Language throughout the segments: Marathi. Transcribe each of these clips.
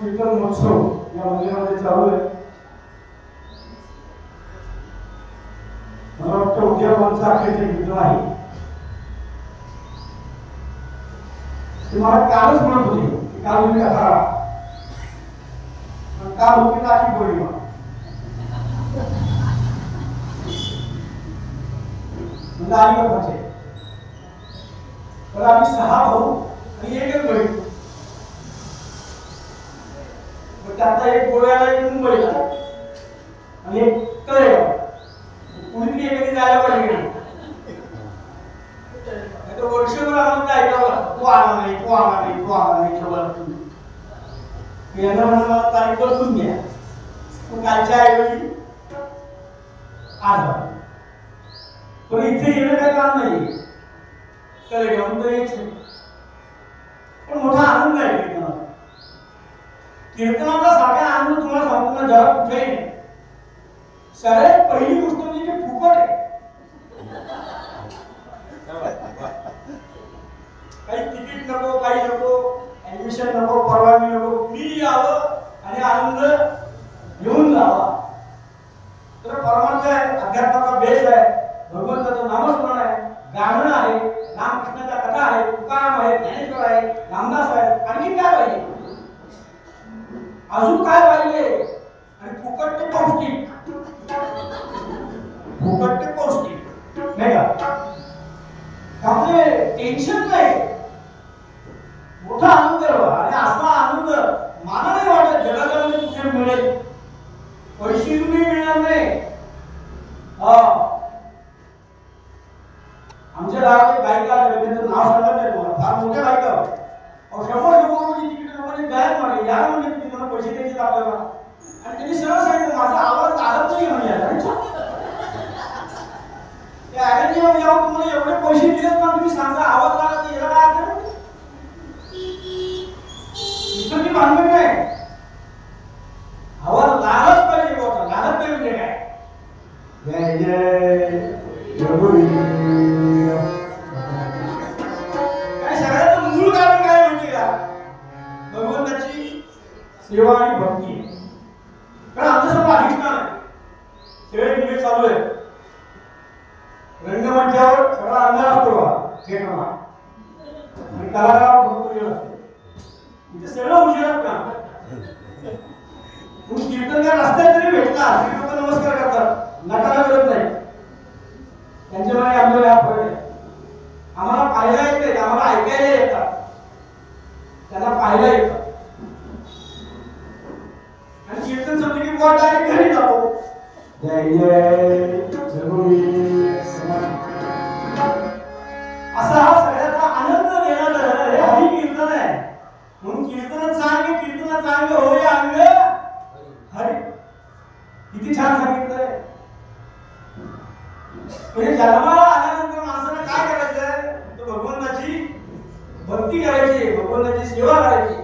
कीर्तन महोत्सव या मंदिरामध्ये चालू आहे। मला वाटतं उद्या आमचा अखेरचे कीर्तन आहे। तुम्हाला कालच म्हणत होते की काल तुम्ही कथा काल होती राखी पौर्णिमा। म्हणजे आली का म्हणजे तर आम्ही 6 भाऊ आणि एकच बहीण। त्यातला एक गोव्याला एक मुंबईला आणि एक तळेगाव। कुणीतरी एखादी जायला पाहिजे नाही तर वर्षभर आम्हाला काय ऐकावं तू आला नाही तू आला नाही तू आला नाही मी यांना म्हणून मला तारीख बदलून घ्या तू कालच्या ऐवजी आज पण इथे येणं काही काम नाही तळेगाव तर यायचं पण मोठा आनंद आहे कीर्तनाला। कीर्तनाचा सारखा आनंद तुम्हाला सांगतो जगात कुठेही नाही। सगळ्यात पहिली गोष्ट म्हणजे ते फुकट आहे। काही तिकीट नको काही नको ऍडमिशन नको परवानगी नको कुणी यावं आणि आनंद घेऊन जावा। तर परमार्थ आहे अध्यात्माचा बेस आहे भगवंताचं नामस्मरण आहे गाणं आहे रामकृष्णाच्या कथा आहे तुकाराम आहे ज्ञानेश्वर आहे रामदास आहे आणखी काय पाहिजे अजून काय पाहिजे आणि फुकट ते पौष्टिक नाही का त्यामुळे टेन्शन नाही मोठा आनंद आणि असा आनंद मला नाही वाटत जगाला कुठे मिळेल पैसे तुम्ही मिळणार नाही। आमच्या गावात गायिका त्यांचं नाव सांगत नाही तुम्हाला फार मोठ्या गायिका 100 लोकांची तिकीट लोकांनी गायब मारले या म्हणजे सांगा आवाज लागत याला काय अर्थ नाही. इथं ती भानगड नाही. आवाज लागत पाहिजे बोलता लागत नाही म्हणजे काय. जय जय रघुवीर. काय सगळ्याचं मूळ कारण काय माहिती का. भगवंताची सेवा आणि भक्ती. कारण आमचं सर्व अधिष्ठान आहे. सेवे दिवे चालू आहे. रंगमंचावर सगळा अंधार असतो बा थिएटरला आणि कलाकार भरपूर वेळ असते. इथे सगळं उशिरात काम. कीर्तनकार रस्त्यात तरी भेटला तरी लोक नमस्कार करतात. नटाला करत नाही. त्यांच्या मध्ये आमच्या हा फरक आहे. आम्हाला पाहायला येत नाही, आम्हाला ऐकायला येतात. त्यांना पाहायला येतं. आणि कीर्तन संपलं की बुवा डायरेक्ट घरी जातो. जय जय रघुवीर. असा हा सगळ्याचा आनंद देणारं हे हरी कीर्तन आहे. म्हणून कीर्तन चांग होय अंग हरी. किती छान सांगितलंय. म्हणजे जन्माला आल्यानंतर माणसाने काय करायचंय तर भगवंताची भक्ती करायची, भगवंताची सेवा करायची.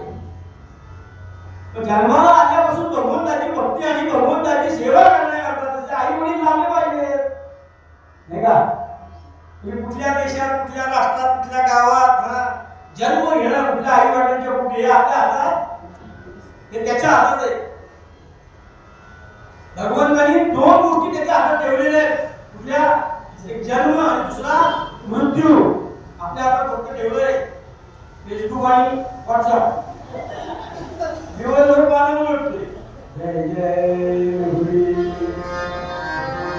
जन्माला आल्यापासून भगवंताची भक्ती आणि भगवंताची सेवा करण्याकरता त्याचे आई वडील लावले पाहिजे नाही का. तुम्ही कुठल्या देशात, कुठल्या राष्ट्रात, कुठल्या गावात जन्म घेणं कुठल्या आई वडिलांच्या कुठे हे आपल्या हातात, हे त्याच्या हातात आहे. भगवंतांनी दोन गोष्टी त्याच्या हातात ठेवलेल्या आहेत. कुठल्या, एक जन्म आणि दुसरा मृत्यू. आपल्या हातात फक्त ठेवलंय फेसबुक आणि व्हॉट्सअप. दिवसभर पाणी उलटते. जय जय रघुवीर.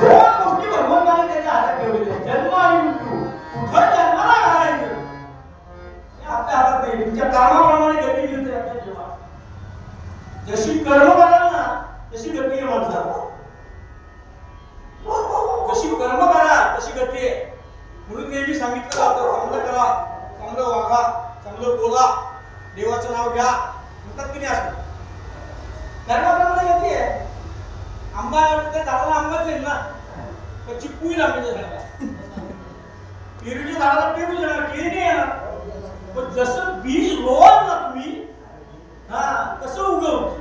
दोन गोष्टी भगवंताने त्याच्या हातात ठेवलेल्या आहेत, जन्म आणि मृत्यू. कुठं जन्माला घालायचं हे आपल्या हातात नाही. तुमच्या कामाप्रमाणे गती मिळते आपल्या जीवात. जशी कर्म कराल ना तशी गती आहे माणसाला. जशी कर्म करा तशी गती आहे. म्हणून नेहमी सांगितलं जातं चांगलं करा, चांगलं वागा, चांगलं बोला, देवाचं नाव घ्या म्हणतात की नाही. असं कर्माप्रमाणे गती आहे. आंबा त्या झाडाला आंबाच येईल ना, तर चिक्कू येईल आंब्याच्या झाडाला. पेरूच्या झाडाला पेरू येणार, केळी नाही येणार. पण जसं बीज रोवाल ना तुम्ही तसं उगवतं.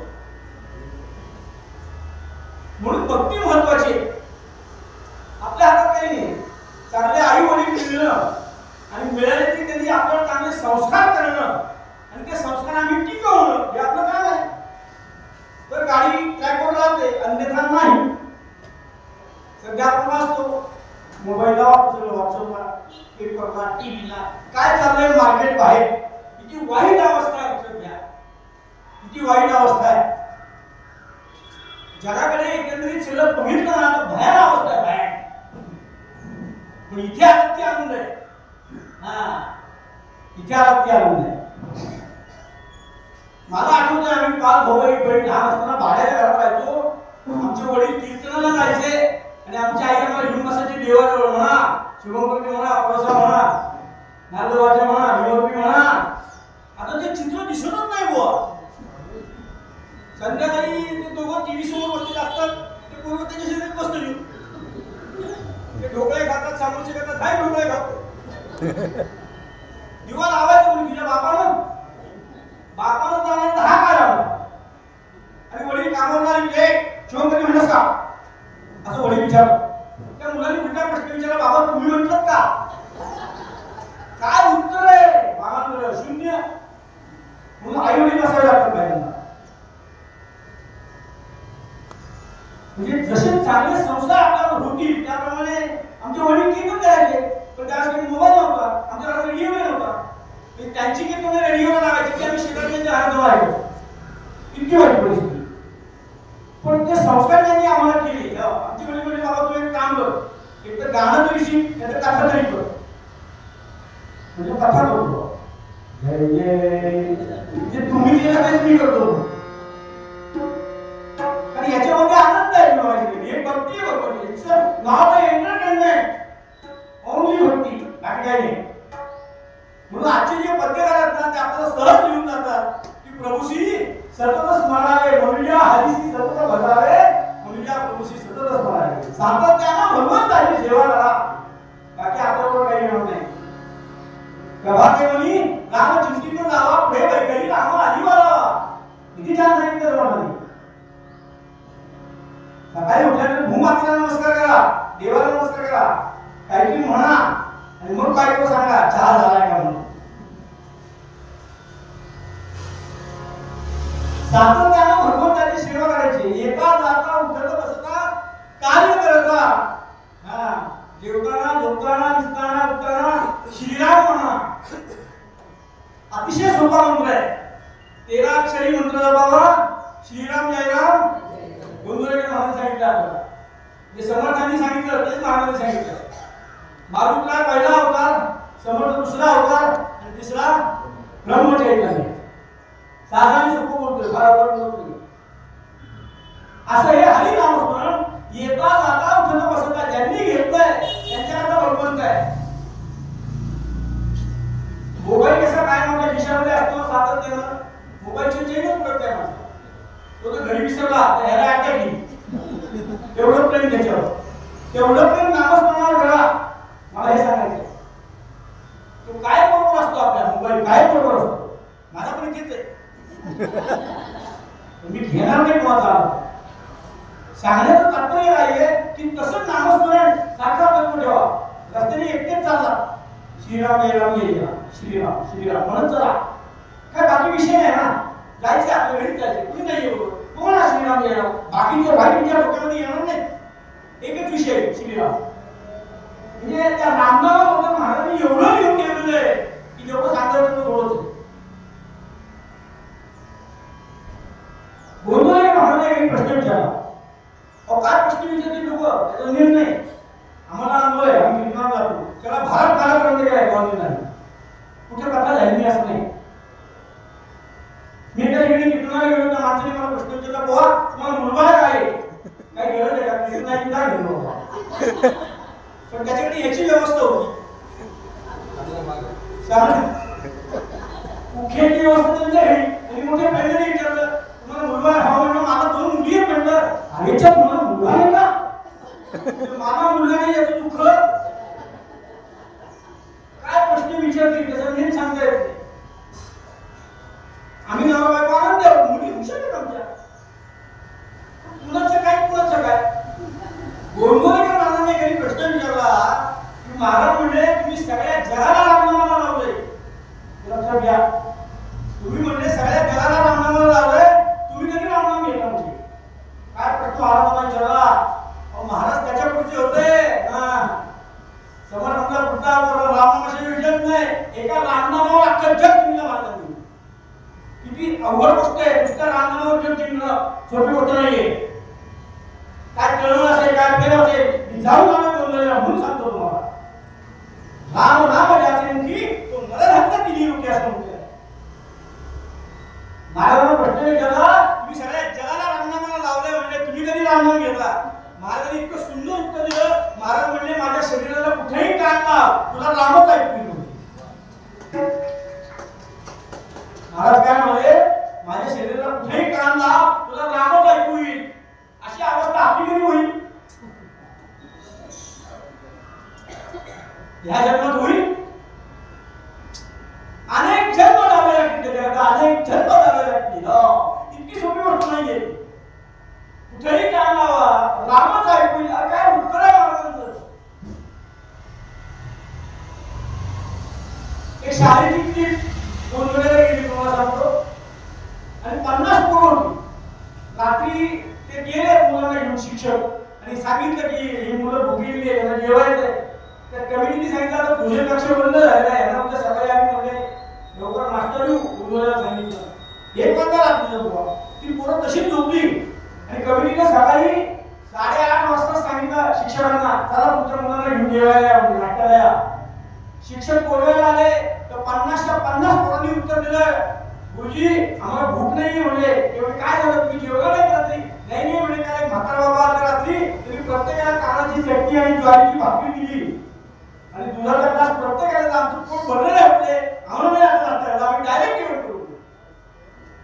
म्हणून भक्ती महत्वाची. आपल्या हातात काही नाही. चांगले आई वडील मिळणं आणि मिळाले की त्यांनी आपल्याला चांगले संस्कार करणं आणि ते संस्कार आम्ही टिकवणं हे आपलं काम आहे. तर गाडी ट्रॅकवर राहते अन्यथा नाही. सध्या आपण वाचतो मोबाईलला, व्हॉट्सअपला, पेपरला, टीव्हीला काय चाललंय मार्केट बाहेर. किती वाईट अवस्था आहे सध्या, किती वाईट अवस्था आहे. जगाकडे एकंदरीत सगळं बघितलं ना तर भयान अवस्था आहे, भयान. पण इथे आलं ते आनंद आहे. इथे आलं ते आनंद आहे. मला आठवतं आम्ही पाच भाऊ बहीण लहान असताना भाड्याच्या घरात राहायचो. आमचे वडील कीर्तनाला जायचे आणि आमची आई आम्हाला घेऊन बसायची देवाजवळ. म्हणा शिवंकरती म्हणा, प्रसाद म्हणा, नारदवाच्या म्हणा, भीमरूपी म्हणा. आता ते चित्र दिसतच नाही बुवा. संध्याकाळी ते दोघं टीव्ही समोर बसलेले असतात. ते पूर्व त्याच्या शेजारी बसलेले, ते ढोकळे खातात, समोसे खातात, काय ढोकळे खातो. दिवा लावायचं कोणी तुझ्या बापानं जाणार हा काय लावला. आणि वडील कामावर शिवंकरती म्हणतात का असं वडील विचारलं. त्या मुलांनी उलटा प्रश्न विचारला, बाबा तुम्ही म्हटलं का. काय उत्तर आहे बाबांकडे, शून्य. म्हणून आई वडील असावे लागतात बायकांना. म्हणजे जसे चांगले संस्कार आपल्याला होतील त्याप्रमाणे आमचे वडील कीर्तन करायचे. पण त्यावेळेस मोबाईल नव्हता, आमच्या घरात रेडिओ नव्हता. त्यांची कीर्तन रेडिओला लावायची की आम्ही शेजारच्या घराजवळ ऐकतो. इतकी वाईट परिस्थिती. पण ते संस्कार त्यांनी आम्हाला केले. आमचे वडील म्हणजे बाबा तू एक काम कर, एक तर गाणं तरी शिक, नाही तर कथा तरी कर. म्हणजे कथा करतो जे तुम्ही केलं तेच मी करतो. कारण याच्यामध्ये आनंद आहे. हे भक्ती आहे. भगवंताचं नाव आहे एंटरटेनमेंट, ओनली भक्ती, बाकी काही नाही. म्हणून आजचे जे पद्य करतात ना ते आपल्याला सहज लिहून जातात की प्रभूशी सतत स्मरावे, म्हणूया हरीशी सतत भजावे, म्हणूया प्रभूशी सतत स्मरावे. सातत्यानं भगवंताची सेवा करा, बाकी आपल्याबरोबर काही मिळत नाही. प्रभाते म्हणी राम चिंतित जावा पुढे वैकली राम आधी वाढावा. किती छान सांगितलं तुम्हाला. सकाळी उठल्यानंतर भूमातेला नमस्कार करा, देवाला नमस्कार करा, काहीतरी म्हणा आणि मग बायको सांगा चहा झालाय का म्हणून. सातत्यानं भगवंताची सेवा करायची. एका जाता उठत बसता कार्य करता. जेवताना झोपताना दिसताना उठताना श्रीराम म्हणा. अतिशय सोपा मंत्र आहे. 13 अक्षरी मंत्र बाबा. श्रीराम जयराम गोंधळेकर महाराज सांगितलं आपल्याला. जे समर्थांनी सांगितलं तेच महाराजांनी सांगितलं. मारुतीला पहिला अवतार, समर्थ दुसरा अवतार आणि तिसरा ब्रह्मचैतन्य. साधारण सोपं बोलतोय, फार अवघड बोलतोय. असं हे हरिनामस्मरण येता जाता उठता बसता ज्यांनी घेतलंय त्यांच्याकरता भगवंत आहे. मोबाईल कसा काय माझ्या खिशामध्ये असतो सातत्यानं. मोबाईलची चेनच पडत आहे माझा. तो तर घरी विसरला तर ह्याला अटॅक येईल. तेवढं प्रेम त्याच्यावर. तेवढं प्रेम नामस्मरणावर करा. मला हे सांगायचं तो काय बरोबर असतो. आपल्या मोबाईल काय बरोबर असतो. माझा पण इथेच आहे. मी घेणार नाही कोणाचा. सांगण्याचं तात्पर्य आहे की तसं नामस्मरण सारखा करतो ठेवा. रस्त्याने एकटेच चालला श्रीराम जयराम जय जय श्रीराम श्रीराम म्हणत चला. काय बाकी विषय नाही ना. जायचं आपल्या घरी जायचं. कुणी नाही येऊ कोणा श्रीराम जयराम. बाकीच्या डोक्यामध्ये येणार नाही. एकच विषय श्रीराम. म्हणजे त्या रामनामाबद्दल महाराजांनी एवढं घेऊन ठेवलेलं आहे की जेवढं सांगायचं थोडंच. गोंधळ महाराजांनी काही प्रश्न विचारला. काय प्रश्न विचारते लोक त्याचा निर्णय आम्हाला अनुभव आहे. आम्ही कीर्तनाला जातो. त्याला भारत कालपर्यंत गेलाय गोंधळाने. कुठे कथा झाली असं नाही. मी एका ठिकाणी कीर्तनाला गेलो तर माणसाने मला प्रश्न विचारला बुवा तुम्हाला मुलगा काय आहे. काय गरज आहे का कीर्तनाची काय घेऊन. पण त्याच्याकडे याची व्यवस्था होती. मुख्याची व्यवस्था त्यांच्या घरी. आणि मोठ्या पहिल्याने विचारलं तुम्हाला मुलगा हवा म्हणलं. मला 2 मुली आहेत म्हणलं. याच्यात मला मुलगा नाही का. मला मुलगा नाही याचं दुःख. काय प्रश्न विचारतील त्याचा नेम सांगता येत नाही. आम्ही नवरा बायको आनंद द्यावं. मुली हुशार आहेत आमच्या. कुणाचं काय कुणाचं काय. गोंधळेकर महाराजांनी काही प्रश्न विचारला की महाराज म्हणले तुम्ही सगळ्या जगाला रामनामाला लावलंय. लक्षात घ्या. तुम्ही म्हणले सगळ्या जगाला रामनामाला लावलंय. तुम्ही कधी रामनाम घेतला म्हणजे काय प्रश्न महाराजांना विचारला. महाराज त्याच्या पुढचे होते. समर्थांचा पुढचा रामनामाशी विषयच नाही. एका रामनामावर अख्खं जग जिंकलं महाराजांनी. किती अवघड गोष्ट आहे. नुसत्या रामनामावर जग जिंकणं सोपी गोष्ट नाहीये. काय कळलं असेल काय केलं असेल जाऊन आम्ही बोललेला म्हणून सांगतो तुम्हाला. राम नाम ज्याचे मुखी तो नरहत्या तिन्ही रुपये असं म्हणतोय. महाराजांना प्रश्न विचारला तुम्ही सगळ्या जगाला रामनामाला लावलंय म्हणजे तुम्ही कधी रामनाम घेतला. महाराजांनी इतकं सुंदर उत्तर दिलं. महाराज म्हणले माझ्या शरीराला कुठेही कान लाव तुला रामच ऐकू येईल. महाराज काय म्हणाले माझ्या शरीराला कुठेही कान लाव तुला रामच ऐकू येईल. अशी अवस्था आपली कधी होईल. ह्या जन्मात होईल. अनेक जन्म द्यावे लागतील. अनेक जन्म द्यावे लागतील. इतकी सोपी गोष्ट नाहीये. कुठेही कान लावा रामच ऐकू येईल. काय उत्तर आहे महाराजांचं. एक शारीरिक टीप गोंधळेला गेली तुम्हाला सांगतो. आणि 50 पोरं होती. रात्री ते गेले मुलांना घेऊन शिक्षक आणि सांगितलं की ही मुलं भुकेली आहे त्यांना जेवायचंय. त्या कमिटीने सांगितलं आता भोजन कक्ष बंद झालेला आहे. यांना उद्या सकाळी आम्ही म्हणजे लवकर नाश्ता देऊ. मुलाला सांगितलं 1 वाजता रात्रीचा बुवा. ती पोरं तशीच झोपली आणि कमिटीने सकाळी 8:30 वाजता सांगितलं शिक्षकांना चला तुमच्या मुलांना घेऊन जेवायला या नाश्त्याला या. शिक्षक बोलवायला आले तर 50च्या 50 पोरांनी उत्तर दिलं गुरुजी आम्हाला भूक नाही म्हणले. एवढे काय झालं तुम्ही जेवला नाही रात्री. नाही म्हणजे काय म्हातारा बाबा आला रात्री तुम्ही प्रत्येकाला कानाची चटणी आणि ज्वारीची भाकरी दिली आणि दुधाचा ग्लास प्रत्येकाला. आमचं पोट भरलेलं आहे म्हणजे आम्हाला नाही आता आम्ही डायरेक्ट जेवण करू.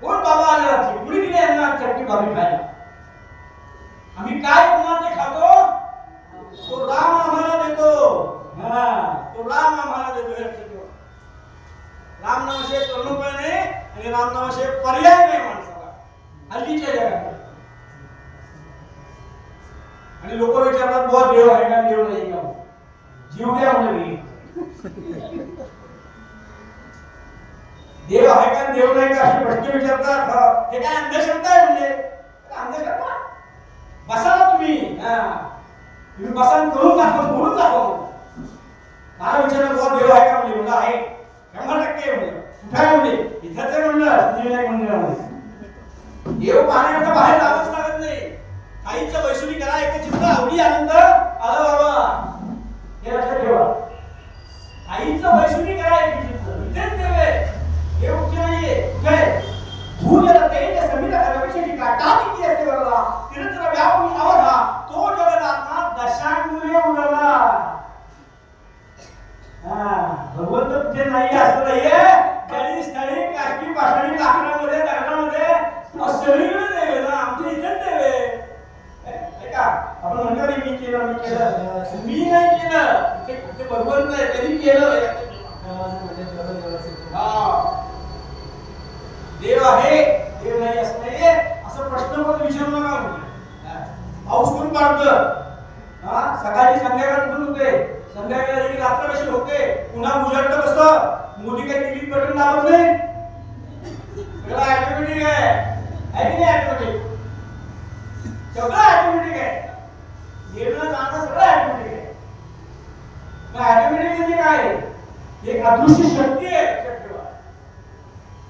कोण बाबा आले रात्री कुणी दिले यांना चटणी भाकरी खायला. आम्ही काय कुणाचे खातो तो राम आम्हाला देतो. तो राम आम्हाला देतो. रामनामाशिवाय तरुणोपाय नाही आणि रामनामाशिवाय पर्याय नाही माणसाला हल्लीच्या जगात. आणि लोक विचारतात बुवा देव आहे का देव नाही का. जीव द्या म्हणजे देव आहे का देव नाही का असे प्रश्न विचारतात. हे काय अंधश्रद्धा आहे म्हणजे अंधश्रद्धा. बसा ना तुम्ही तुम्ही बसा करून दाखव बोलून दाखव. मला विचारलं बुवा देव आहे का म्हणजे म्हणलं आहे 100% म्हणलं. कुठे आहे म्हणजे इथंच आहे म्हणलं सिद्धिविनायक मंदिरामध्ये. देव पाहण्याकरता बाहेर जावंच लागत नाही. आईचं वैष्णवी करा एक चित्त आवडी आनंद आला बाबा हे लक्षात ठेवा. आईचं वैष्णवी करा एक चित्त इथेच देव आहे. देव कुठे नाहीये कुठे भूजल तेज समित रविशेषी काटा किती असते बघा तीर्थला व्यापी अवधा तो जगदात्मा दशांगुले उडला. भगवंत कुठे नाही असं नाहीये. जळी स्थळी काष्टी पाषाणी लाकडामध्ये दगडामध्ये सगळीकडे देव आहे ना. आमच्या इथेच देव आहे. ऐका आपण म्हणतो मी केलं मी नाही केलं. इथे भगवंत आहे त्यांनी केलं. देव आहे देव नाही असं नाहीये असं प्रश्न पण विचारू नका. पाऊस कोण पाडतं सकाळी संध्याकाळी कुठून होते संध्याकाळी रात्र कशी होते पुन्हा उजळतं कसं. मोदी काही टीव्हीत बटन दाबत नाही. सगळं ऑटोमॅटिक आहे की नाही. ऑटोमॅटिक सगळं ऑटोमॅटिक आहे. येणं जाणं सगळं ऑटोमॅटिक आहे. मग ऑटोमॅटिक म्हणजे काय एक अदृश्य शक्ती आहे.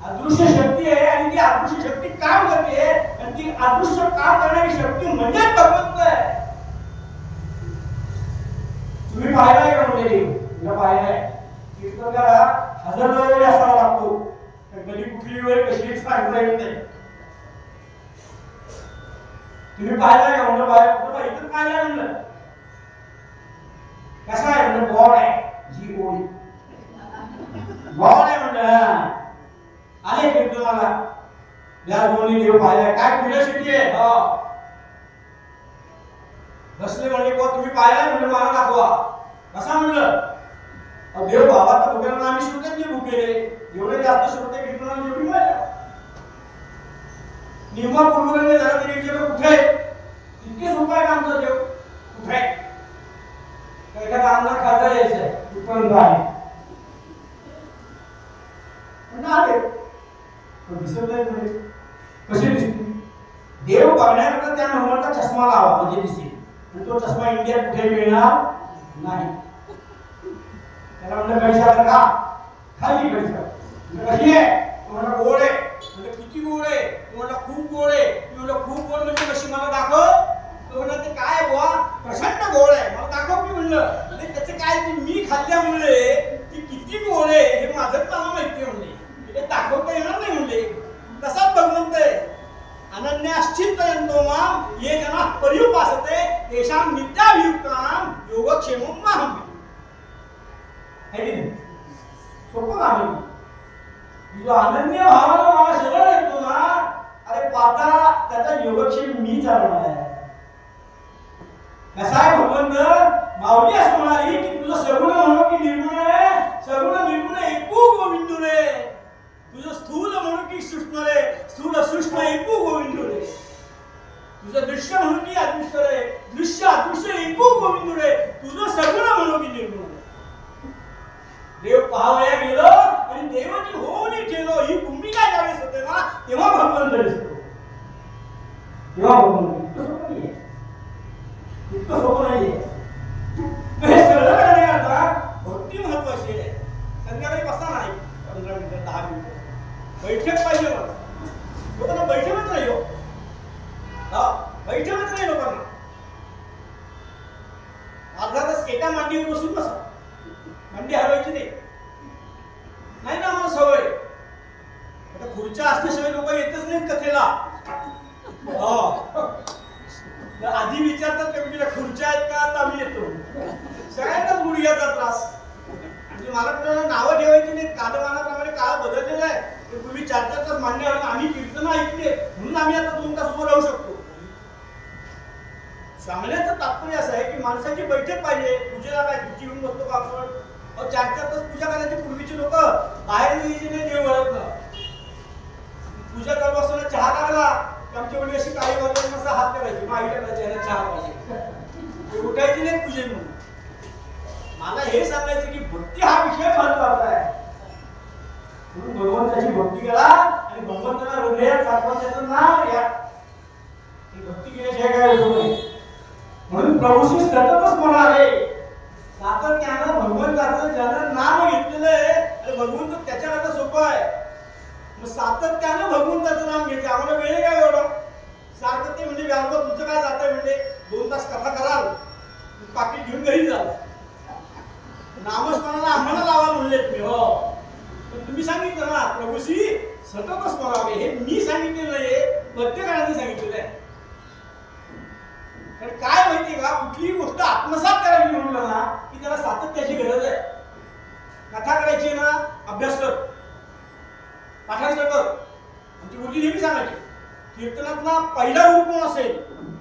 अदृश्य शक्ती आहे आणि ती अदृश्य शक्ती काम करते आणि ती अदृश्य काम करणारी शक्ती म्हणजे भगवंत आहे. तुम्ही पाहिलाय का म्हणजे पाहिलाय कीर्तनाला हजारो वेळ असावा लागतो. कधी कुठली वेळ कशी सांगता येत नाही. तुम्ही पाहिलाय का म्हणलं बाहेर कुठं इथं पाहिलंय म्हणलं कसं आहे म्हणलं गॉड आहे जी गोळी गॉड आहे म्हणलं. आले कीर्तनाला या दोन्ही देव पाहिलाय काय क्युरियोसिटी आहे. बसले म्हणले बुवा तुम्ही पाहिलाय म्हणलं मला दाखवा. कसा म्हणलं देव बाबाचा भुकेला आम्ही श्रोत्यांनी भुकेले एवढे जास्त श्रोते कीर्तनाला जेवढी मजा. निम्मा पूर्वरंगे जरा तरी विचारलं कुठे इतके सोपं आहे आमचं देव कुठे. एखादा आमदार खासदार यायचंय कुठपर्यंत आहे आले दिसत नाही म्हणजे कसे दिसते. देव बघण्याकरता त्या नंबरचा चष्मा लावा म्हणजे दिसेल. तो चष्मा इंडियात कुठे मिळणार नाही. त्याला म्हणलं पैसा का खाली पैसा कशी आहे तुम्हाला गोड आहे म्हणजे किती गोड आहे तुम्हाला खूप गोड आहे. तुम्हाला खूप गोड म्हणजे कशी मला दाखव. तो म्हणलं ते काय बुवा प्रचंड गोड आहे मला दाखव की म्हणलं. म्हणजे त्याचं काय ते मी खाल्ल्यामुळे ती किती गोड आहे हे माझंच मला माहिती आहे म्हणले. ते दाखवता येणार नाही म्हणले. तसाच भगवंत आहे. अनन्याश्चिंतयन्तो मां ये जनाः पर्युपासते तेषां नित्याभियुक्तानां योगक्षेमं माहम्. है की नाही सोपं काम आहे. जो अनन्य भावानं मला शरण येतो ना अरे पाता त्याचा योगक्षेम मी चालवणार आहे. कसा आहे भगवंत माऊली असं म्हणाली की तुझं सगुण म्हणू की निर्गुण आहे. सगुण निर्गुण एकू गोविंदू रे. तुझं स्थूल म्हणून की सूक्ष्म रे स्थूल सूक्ष्म एकू गोविंदू रे. तुझं दृश्य म्हणून की अदृश्य रे दृश्य अदृश्य एकू गोविंदू रे. तुझं सगुण म्हणून की निर्गुण रे. देव पाहावया गेलो आणि देवाची होऊन ठेलो ही भूमिका ज्यावेळेस होते ना तेव्हा भगवंत दिसतो. तेव्हा भगवंत इतकं सोपं नाहीये. हे सगळं करण्याकरता भक्ती महत्वाची आहे. संध्याकाळी बसा नाही 15 मिनिटं 10 मिनिटं बैठक पाहिजे. लोकांना बैठकच नाही हो बैठकच नाही लोकांना. अर्धा तास एका मांडीवर बसून बसा. मांडी हलवायची नाही ना आम्हाला सवय. आता खुर्च्या असल्याशिवाय लोक येतच नाहीत कथेला. आधी विचारतात की तुला खुर्च्या आहेत का तर आम्ही येतो. सगळ्यांनाच गुडघ्याचा त्रास. म्हणजे मला कुणाला नावं ठेवायची नाहीत. कालमानाप्रमाणे काळ बदललेला आहे. पूर्वी 4-4 तास मान्य आम्ही कीर्तन ऐकले म्हणून आम्ही आता 2 तास उभं राहू शकतो. सांगण्याचं तात्पर्य असं आहे की माणसाची बैठक पाहिजे. पूजेला काय खुर्ची घेऊन बसतो का आपण. 4-4 तास पूजा करायची पूर्वीचे लोक बाहेर यायची नाही देव वळत ना. पूजा चालू असताना चहा लागला की आमच्या वडील अशी काही वगैरे मस्त हात करायची, मग आईला करायची याला चहा पाहिजे, उठायची नाही पूजे म्हणून. मला हे सांगायचं की भक्ती हा विषय महत्वाचा आहे. म्हणून भगवंताची भक्ती करा आणि भगवंताला हृदयात साठवा, त्याचं नाव घ्या. भक्ती केल्याशिवाय काय होत नाही. म्हणून प्रभूशी सततच म्हणाले, सातत्यानं भगवंताचं ज्यानं नाम घेतलेलं आहे आणि भगवंत त्याच्याकरता सोपं आहे. मग सातत्यानं भगवंताचं नाम घ्यायचं. आम्हाला वेळ काय एवढं सातत्य म्हणजे व्यासभाव तुमचं काय जातंय म्हणजे 2 तास कथा कराल, पाकिट घेऊन घरी जाल. नामस्मरणाला आम्हाला लावा म्हणले तुम्ही. हो, पण तुम्ही सांगितलं ना प्रभूशी सततच म्हणावे. हे मी सांगितलेलं नाहीये, प्रत्येकाने सांगितलेलं आहे. कारण काय माहितीये का, कुठलीही गोष्ट आत्मसात करायची म्हणलं ना की त्याला सातत्याची गरज आहे. कथा करायची ना, अभ्यास कर, पाठांतर कर. आमची गुरुजी नेहमी सांगायची, कीर्तनातला पहिला गुरु कोण असेल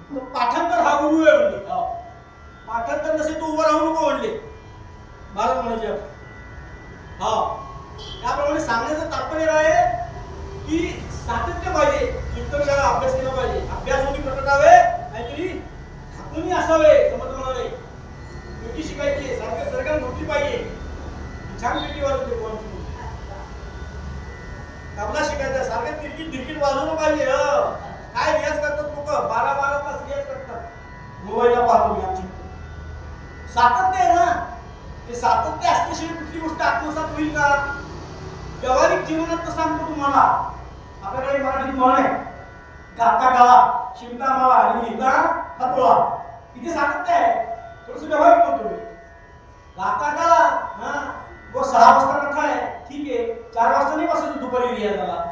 तर पाठांतर हा गुरु आहे म्हणजे. पाठांतर नसेल तो उभं राहू नको म्हणले महाराज म्हणायचे. हा, त्याप्रमाणे सांगण्याचं तात्पर्य आहे की सातत्य पाहिजे. कीर्तन करा, अभ्यास केला पाहिजे. अभ्यास होती प्रकटावे काहीतरी ठाकूनही असावे. समज म्हणाले गोष्टी शिकायची, सारखं सरकार गोष्टी पाहिजे. छान पेटी वाजवते कोणती तबला शिकायचा, सारखं तिरकीट तिरकीट वाजवलं पाहिजे. काय रियाज करतात लोक, 12-12 तास रियाज करतात. मोबाईलला पाहतो मी. आमची सातत्य आहे ना, ते सातत्य असल्याशिवाय कुठली गोष्ट आत्मसात होईल का? व्यावहारिक जीवनात तर सांगतो तुम्हाला. आपल्याकडे मराठीत म्हण आहे, गाता गाळा शिमता माळा आणि लिहिता हातोळा. इथे सातत्य आहे. थोडस व्यावहारिक बोलतो मी. गाता गाळा, हा, वो 6 वाजता कथा आहे, ठीक आहे. 4 वाजता नाही बसायचं दुपारी रियाजाला.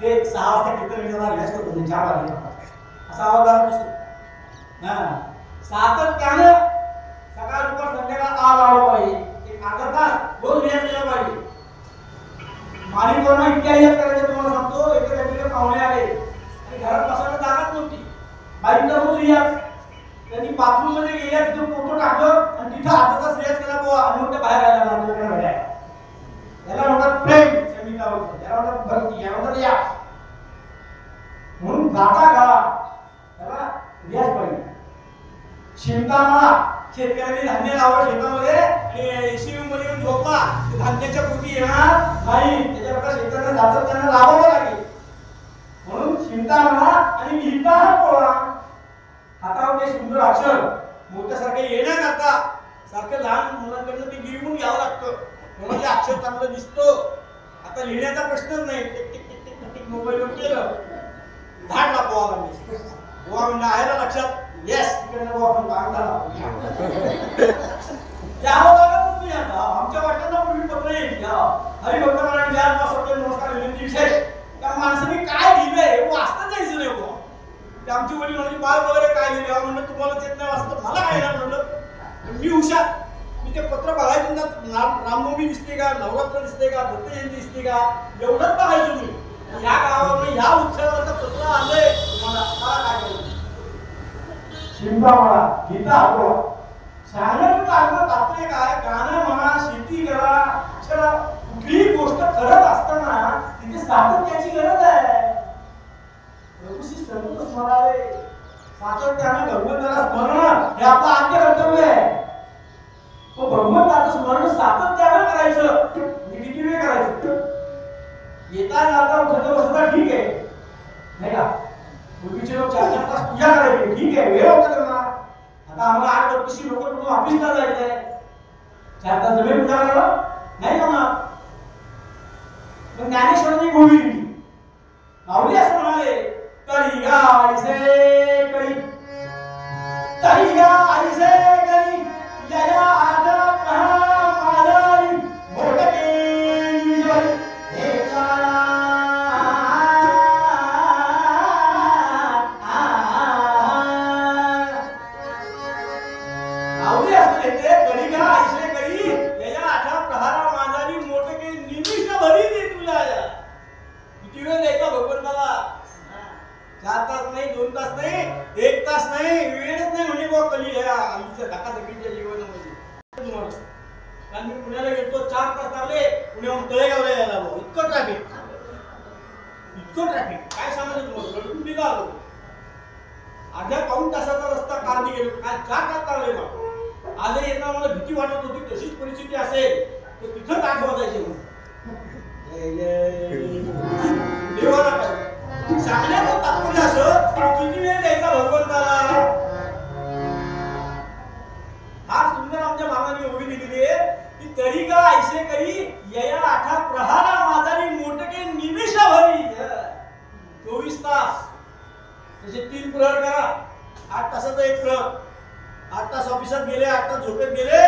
ते 6 वाजता कीर्तन रियाज करतो, 4 वाजता असा आवाज आला नसतो. हा, सातत्यानं सकाळ दुपार संध्याकाळ आवाज आला पाहिजे. एक अर्धा तास रोज रियाज केला पाहिजे. मालिकांना इतक्या रियाज करायचं तुम्हाला सांगतो. एका पाहुणे आले आणि घरात बसायला जागाच नव्हती. बाईकला रोज रियाज. त्यांनी बाथरूम मध्ये गेल्या, तिथं फोटो टाकलं आणि तिथं अर्धा तास रियाज केला बुवा. आणि मग ते बाहेर आला लागला. याला म्हणतात प्रेम, समिता बोलतात. याला म्हणतात भक्ती, याला म्हणतात या. म्हणून गाता गाळा त्याला रियाज पाहिजे. शिमता माळा, शेतकऱ्यांनी धान्य लावलं शेतामध्ये आणि एसीयू मध्ये येऊन झोपला, धान्याच्या पोटी येणार नाही. त्याच्याकरता शेताला सातत्यानं लावावं लागेल. म्हणून शिमता माळा आणि लिहिता हातोळा. हातावर ते सुंदर अक्षर मोठ्यासारखे येण्याकरता सारखं लहान मुलांकडनं ते गिरवून घ्यावं लागतं. म्हणून ते अक्षर चांगलं दिसतो. आता लिहिण्याचा प्रश्नच नाही. Tick tick tick tick tick मोबाईलवर केलं, धाडला पोहा लागली. पोहा म्हणजे आहे ना लक्षात, येस तिकडनं आपण बांधला. यावं लागत तुम्ही. आता आमच्या वाटण्याला पूर्वी पत्र येईल. हरिभक्त मराठी ज्ञान पासवर्ड नमस्कार विनंती विशेष. त्या माणसाने काय लिहिलंय वाचता जायचं नाही बुवा. ते आमची वडील म्हणजे बाळ वगैरे काय लिहिलं म्हणलं, तुम्हाला येत नाही वाचतं, मला काय ना म्हणलं. मी हुशार, मी ते पत्र बघायचं ना, रामनवमी दिसते का, नवरात्र दिसते का, दत्त जयंती दिसते का, एवढंच बघायचं मी. या गावावर ह्या उत्सवाचं पत्र आलंय, मला काय करायचं. शिमता माळा, गीता हातोळा. सांगण्याचं तात्पर्य काय, गाणं म्हणा, शेती करा, अक्षरा कुठलीही गोष्ट करत असताना तिथे सातत्याची गरज आहे. प्रभूशी सततच म्हणावे. सातत्याने भगवंताला स्मरण हे आपलं आद्य कर्तव्य आहे. तो भगवंताचं स्मरण सातत्याने करायचं. किती वेळ करायचं? येता जाता उठता बसता ठीक आहे, नाही का? पूर्वीचे लोक 4-4 तास पूजा करायचे, ठीक आहे, वेळ होता त्यांना. आता आम्हाला 8-9 लोक कुठून ऑफिसला जायचंय, 4 तास जमेल पूजा करायला नाही जमणार. पण ज्ञानेश्वरांनी गोळी दिली. माऊली असं म्हणाले, तरी गायसे करी, तरी गायसे करी, जया आता पहा मालारी मोठे विजय हे काळा. माऊली असं लिहिते, तरी गायसे करी, जया आता प्रहारा मालारी मोठे निमिष भरी दे तुला. किती वेळ द्यायचा भगवंताला? 4 तास नाही, 2 तास नाही, 1 तास नाही, वेळच नाही म्हणजे बुवा कली ह्या आमच्या धकाधकीच्या जीवनामध्ये. कारण मी पुण्याला गेलो 4 तास लागले पुण्याहून तळेगावला यायला लागलो. इतकं ट्रॅफिक काय सांगायचं तुम्हाला. रडून बिला आलो. अर्ध्या पाऊण तासाचा रस्ता कारने गेलो. काय 4 तास लागले मला. आजही येताना मला भीती वाटत होती तशीच परिस्थिती असेल तर तिथंच 8 वाजायचे म्हणून. देवाला काय सांगण्याचं तात्पर्य असं किती वेळ द्यायचा भगवंताला. हा सुंदर आमच्या मामाने उभी दिलेली आहे की तरी का ऐसे करी यया आठा प्रहारा माझारी मोठके निमिषा भरी. 24 तास त्याचे 3 प्रहर करा. 8 तासाचा एक प्रहर. 8 तास ऑफिसात गेले, 8 तास झोपेत गेले,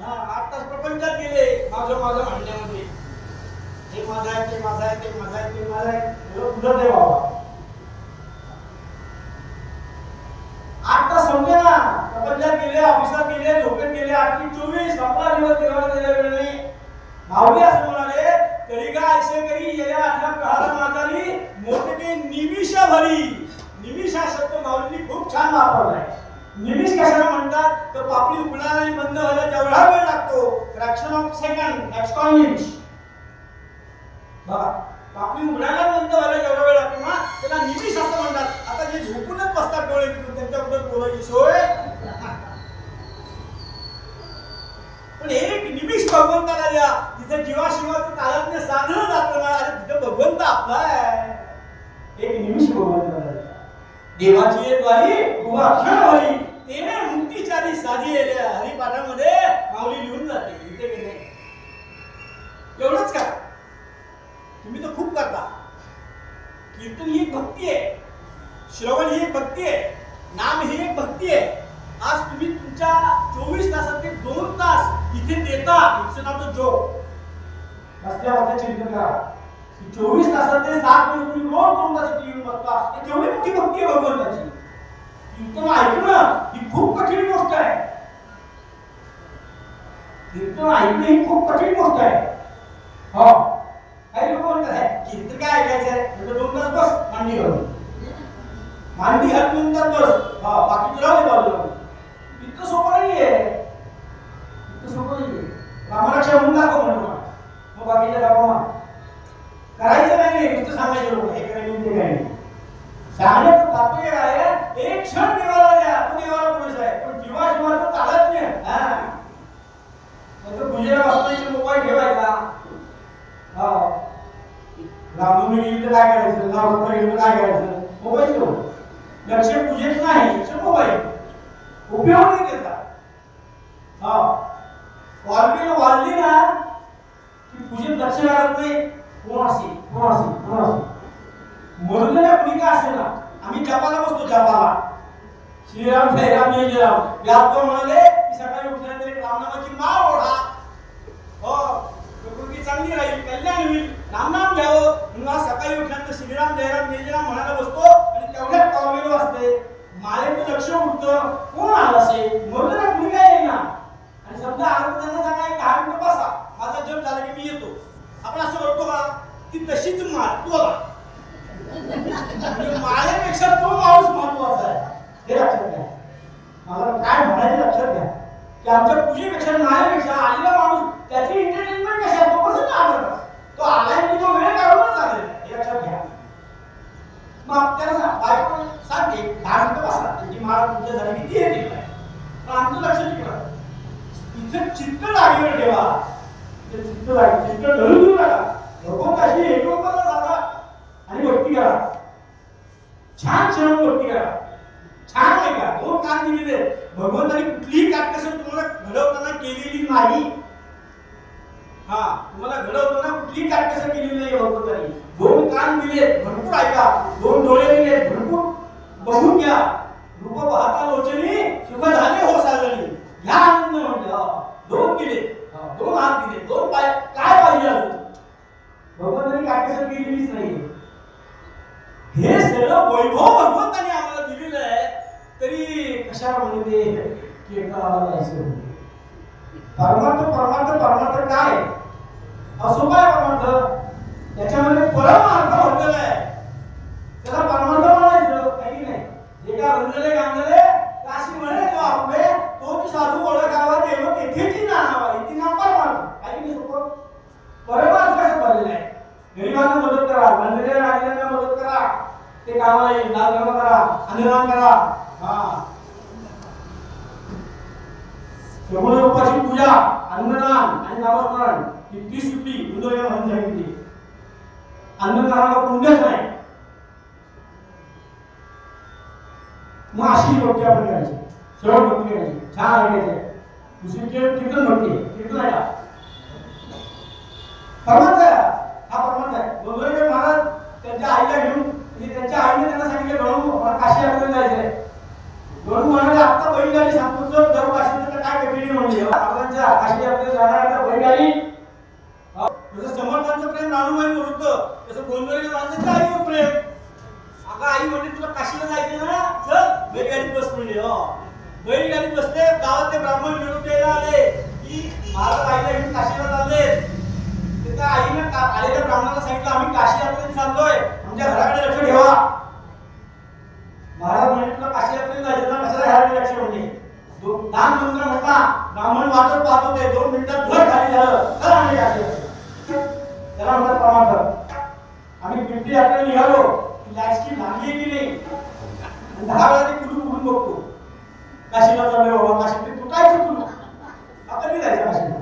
8 तास प्रपंचात गेले. माझं म्हणण्यामध्ये हे माझं आहे, ते माझं आहे, ते माझं आहे, ते माझं आहे. तुझं दे बाबा. 8 तास समजे ना. प्रपंचात गेले, ऑफिसात गेले, झोपेत गेले. 8 ते 24 आपला दिवस देवाला दिला वेळ नाही. माऊली असं म्हणाले तरी का ऐसे करी यया आठा प्रहारा माझारी मोठके निमिषा भरी. निमिष हा शब्द माऊलींनी खूप छान वापरलाय. निमिष कशाला म्हणतात तर पापडी उघडायला आणि बंद व्हायला जेवढा वेळ लागतो fraction of second that's called निमिष. बघा पापडी उघडायला बंद व्हायला जेवढा वेळ लागतो ना त्याला निमिष असं म्हणतात. आता जे झोपूनच बसतात डोळे तिथून त्यांच्याबद्दल बोलायची सोय. पण एक निमिष भगवंताला द्या. तिथे जीवाशिवाचं तादात्म्य साधलं जातं ना. अरे तिथे भगवंत आपला आहे. एक निमिष भगवंताला द्या. देवाची एक वारी उभा क्षण भरी तेने मुक्तीचारी साधी येल्या हरिपाठामध्ये माऊली लिहून जाते. इथे गेले एवढंच का तुम्ही तर खूप करता. कीर्तन ही एक भक्ती आहे. श्रवण ही एक भक्ती आहे. नाम ही एक भक्ती आहे. आज तुम्ही तुमच्या 24 तासातले 2 तास इथे देता. It's not a joke. बसल्या चिंतन करा. 24 तासातले 7 दिवस तुम्ही रोज 2 तास येऊन बसता. ही केवढी मोठी भक्ती आहे भगवंताची. कीर्तन ऐकणं ही खूप कठीण गोष्ट आहे. कीर्तन ऐकणं ही खूप कठीण गोष्ट आहे. हो काही लोक म्हणतात कीर्तन काय ऐकायचं आहे 2 तास बस मांडी घालून. मांडी घालून 2 तास बस. बाकी तुला नाही बाजूला. इतकं सोपं नाहीये. इतकं सोपं नाहीये. रामरक्षा म्हणून दाखव म्हणतो मग बाकीच्या दाखवा करायचं नाही. नुसतं सांगायचं लोक हे करायचं ते काय नाही. सांगण्याचं तात्पर्य काय आहे एक क्षण देवाला द्या. तो देवाला पुरुष आहे. पण जीवाशिवाचं चालत नाही. पूजेला बसण्याचे मोबाईल ठेवायचा. रामनवमी गेली तर काय करायचं. नवरात्र गेली तर काय करायचं. मोबाईल ठेवून लक्ष पूजेत नाही मोबाईल उपयोग नाही त्याचा. कॉलबेल वाजली ना की पूजेत लक्ष लागत नाही. कोण असेल म्हणून कुणी का असे ना आम्ही जपाला बसतो. जपाला श्रीराम जयराम जय जयराम. व्यास म्हणाले की सकाळी उठल्यानंतर एक रामनामाची माळ ओढा. प्रकृती चांगली राहील, कल्याण होईल, रामनाम घ्यावं म्हणून सकाळी उठल्यानंतर श्रीराम जयराम जय जयराम म्हणायला बसतो. आणि तेवढ्यात कॉलबेल वाजते. मालेचं लक्ष उठतं कोण आलं असेल म्हणून कुणी काय येईना. आणि समजा आलं त्यांना सांगा 10 मिनिटं बसा माझा जप झाला की मी येतो. आपण असं करतो का ती तशीच माळ तू आला. माळेपेक्षा तो माणूस महत्वाचा आहे हे लक्षात घ्या. मला काय म्हणायचं लक्षात घ्या की आमच्या पूजेपेक्षा माळेपेक्षा आलेला माणूस त्याची एंटरटेनमेंट कशा तो कसं आवडतं. तो आलाय की तो वेळ काढूनच चालेल हे लक्षात घ्या. मग त्याला बायको सांगते 10 मिनिटं बसा त्याची माळ तुमच्या झाली किती येते. पण आमचं लक्ष ठेवा इथे चित्त लागेल ठेवा. चित्त लागेल चित्त धरून देऊ नका. भगवंताशी एकरूपता साधा आणि भक्ती करा. छान भक्ती करा. छान आहे का 2 कान दिलेले भगवंताने कुठलीही काटकसर तुम्हाला घडवताना केलेली नाही. तुम्हाला घडवताना कुठलीही काटकसर केलेली नाही भगवंताने. 2 कान दिले भरपूर ऐका. 2 डोळे दिले भरपूर बघून घ्या. रूप पाहता लोचनी सुख झाले हो साजणी घ्या आनंद म्हटलं. 2 दिले 2 हात दिले 2 पाय काय पाहिजे अजून. भगवंताने काटकसर केलेलीच नाही. हे सगळं वैभव भगवंताने आम्हाला दिलेलं आहे तरी कशाला म्हणते कीर्तनाला जायचं. परमार्थ काय असो काय परमार्थ त्याच्यामध्ये परमार्थ भरलेला आहे. त्याला परमार्थ म्हणायचं काही नाही. जे काय रंजले गांजले काशी म्हणे तो आपले तो ती साधू ओळखावा देव तेथेची जाणावा इथे ना ते कामाला येईल. दानधर्म करा, अन्नदान करा. हा श्रवण रूपाची पूजा, अन्नदान आणि नामस्मरण ही 30 सुट्टी इंदोरीला म्हणून सांगितली. अन्नदानाला पुण्यच नाही. मग अशी भक्ती आपण करायची, श्रवण भक्ती करायची, छान ऐकायचे. दुसरी कीर्तन भक्ती, कीर्तन आहे परमार्थ आहे. हा परमार्थ आहे. गोंधळकर महाराज त्यांच्या आईला घेऊन, म्हणजे त्यांच्या आईने त्यांना सांगितलं गणू काशी यात्रेला जायचंय. गणू म्हणाले आता बैलगाडी सांगतो जर काशी तर काय कठीण म्हणजे महाराजांच्या काशी यात्रेला जाणाऱ्या बैलगाडी. जसं समर्थांचं प्रेम राणूबाई होतं तसं गोंधळकर महाराजांच्या आईवर प्रेम. अगं आई म्हणजे तुला काशीला जायचं ना, चल बैलगाडीत बस म्हणजे. बैलगाडीत बसले, गावातले ब्राह्मण निरोप द्यायला आले की महाराज आईला घेऊन काशीला चालले. त्या आईनं आलेल्या ब्राह्मणाला सांगितलं आम्ही काशी यात्रेला चाललोय, आमच्या घराकडे लक्ष ठेवा. महाराज म्हणजे तुला काशी यात्रेला जायचं ना, कशाला घराकडे लक्ष म्हणजे. दान मंत्र म्हटला, ब्राह्मण वाटत पाहत होते. 2 मिनिटात घर खाली झालं. चला आम्ही काशी यात्रेला. त्याला म्हणतात परमार्थ. आम्ही पिंपरी यात्रेला निघालो, लाईटची लागली की नाही, 10 वेळा ते कुठून कुठून बघतो. काशीला चाललोय बाबा, काशी तू काय चुकलो, आता नाही जायचं काशीला.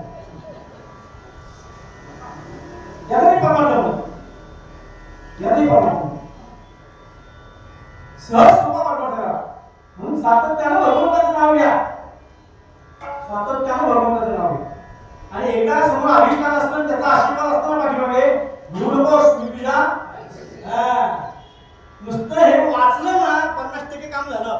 यालाही परमार्थ, यालाही परमार्थ. सहज सोपा परमार्थ करा. म्हणून सातत्यानं भगवंताचं नाव घ्या, सातत्यानं भगवंताचं नाव घ्या. आणि एका समोर अभिष्ठान असतं, त्याचा आशीर्वाद असताना पाठीमागे गुरुकोश निविदा. नुसतं हे वाचलं ना 50% काम झालं.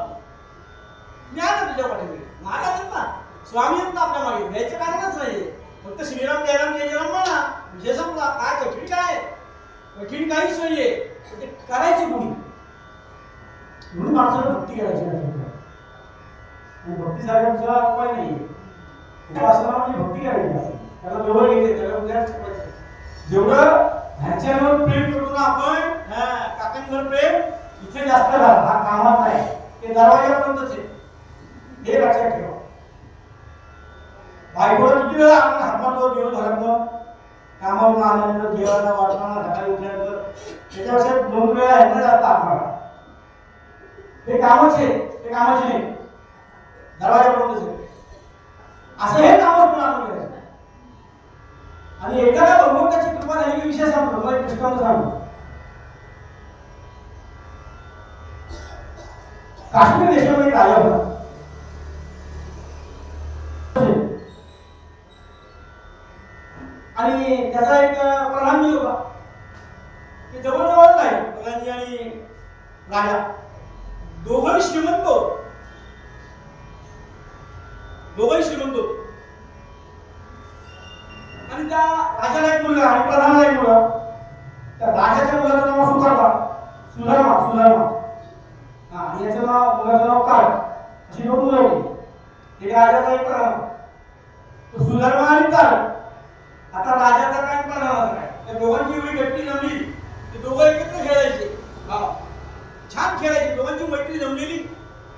ज्ञान तुझ्या पाठीमागे महाराज ना, स्वामी आहेत ना आपल्या मागे, घ्यायचं कारणच नाही. फक्त श्रीराम जयराम जय जयराम म्हणा, विषय संपला. काय कठीण काय, कठीण काहीच नाहीये. ते करायचे कुणी. म्हणून माणसाला भक्ती करायची नाही. भक्ती साहेबांचा उपाय नाही. उपासना म्हणजे भक्ती करायची. त्याला जवळ घ्यायचे, त्याला उद्या जेवढं ह्याच्यावर प्रेम करतो ना आपण, काकांवर प्रेम इथे जास्त झाला. हा कामात नाही, ते दरवाजापर्यंतच आहे. हे लक्षात ठेवा. बायकोला किती वेळा आपण हातमारतो दिवसभरात, कामावरून आल्यानंतर, जेवायला वाटताना, सकाळी उठल्यानंतर. त्याच्यापेक्षा 2 वेळा ह्यांना जास्त हातमारा. ते कामाचे, ते कामाचे नाही, दरवाजापर्यंतच आहे. असं हे नामस्मरण आपण करायचं. आणि एखाद्या भगवंताची कृपा झाली की विषय सांगतो. मला एक दृष्टांत सांगतो. काश्मीर देशामध्ये एक राजा होता. आणि त्याचा एक प्रधानजी होता. ते जवळजवळ आहे प्रधानजी आणि राजा. दोघंही श्रीमंत होत, दोघंही श्रीमंत होत. आणि त्या राजाला एक मुलगा आणि प्रधानाला एक मुलगा. त्या राजाच्या मुलाचं नाव सुधर्मा, सुधर्मा सुधर्मा. आणि याचं नाव, मुलाचं नाव काळ. अशी 2 मुलं होती. एक राजाचा एक प्रधान. तो सुधर्मा आणि काळ. आता राजाचा काय प्रधानाचा काय, त्या दोघांची एवढी गट्टी जमली ते दोघं एकत्र खेळायचे. छान खेळायचे, दोघांची मैत्री जमलेली.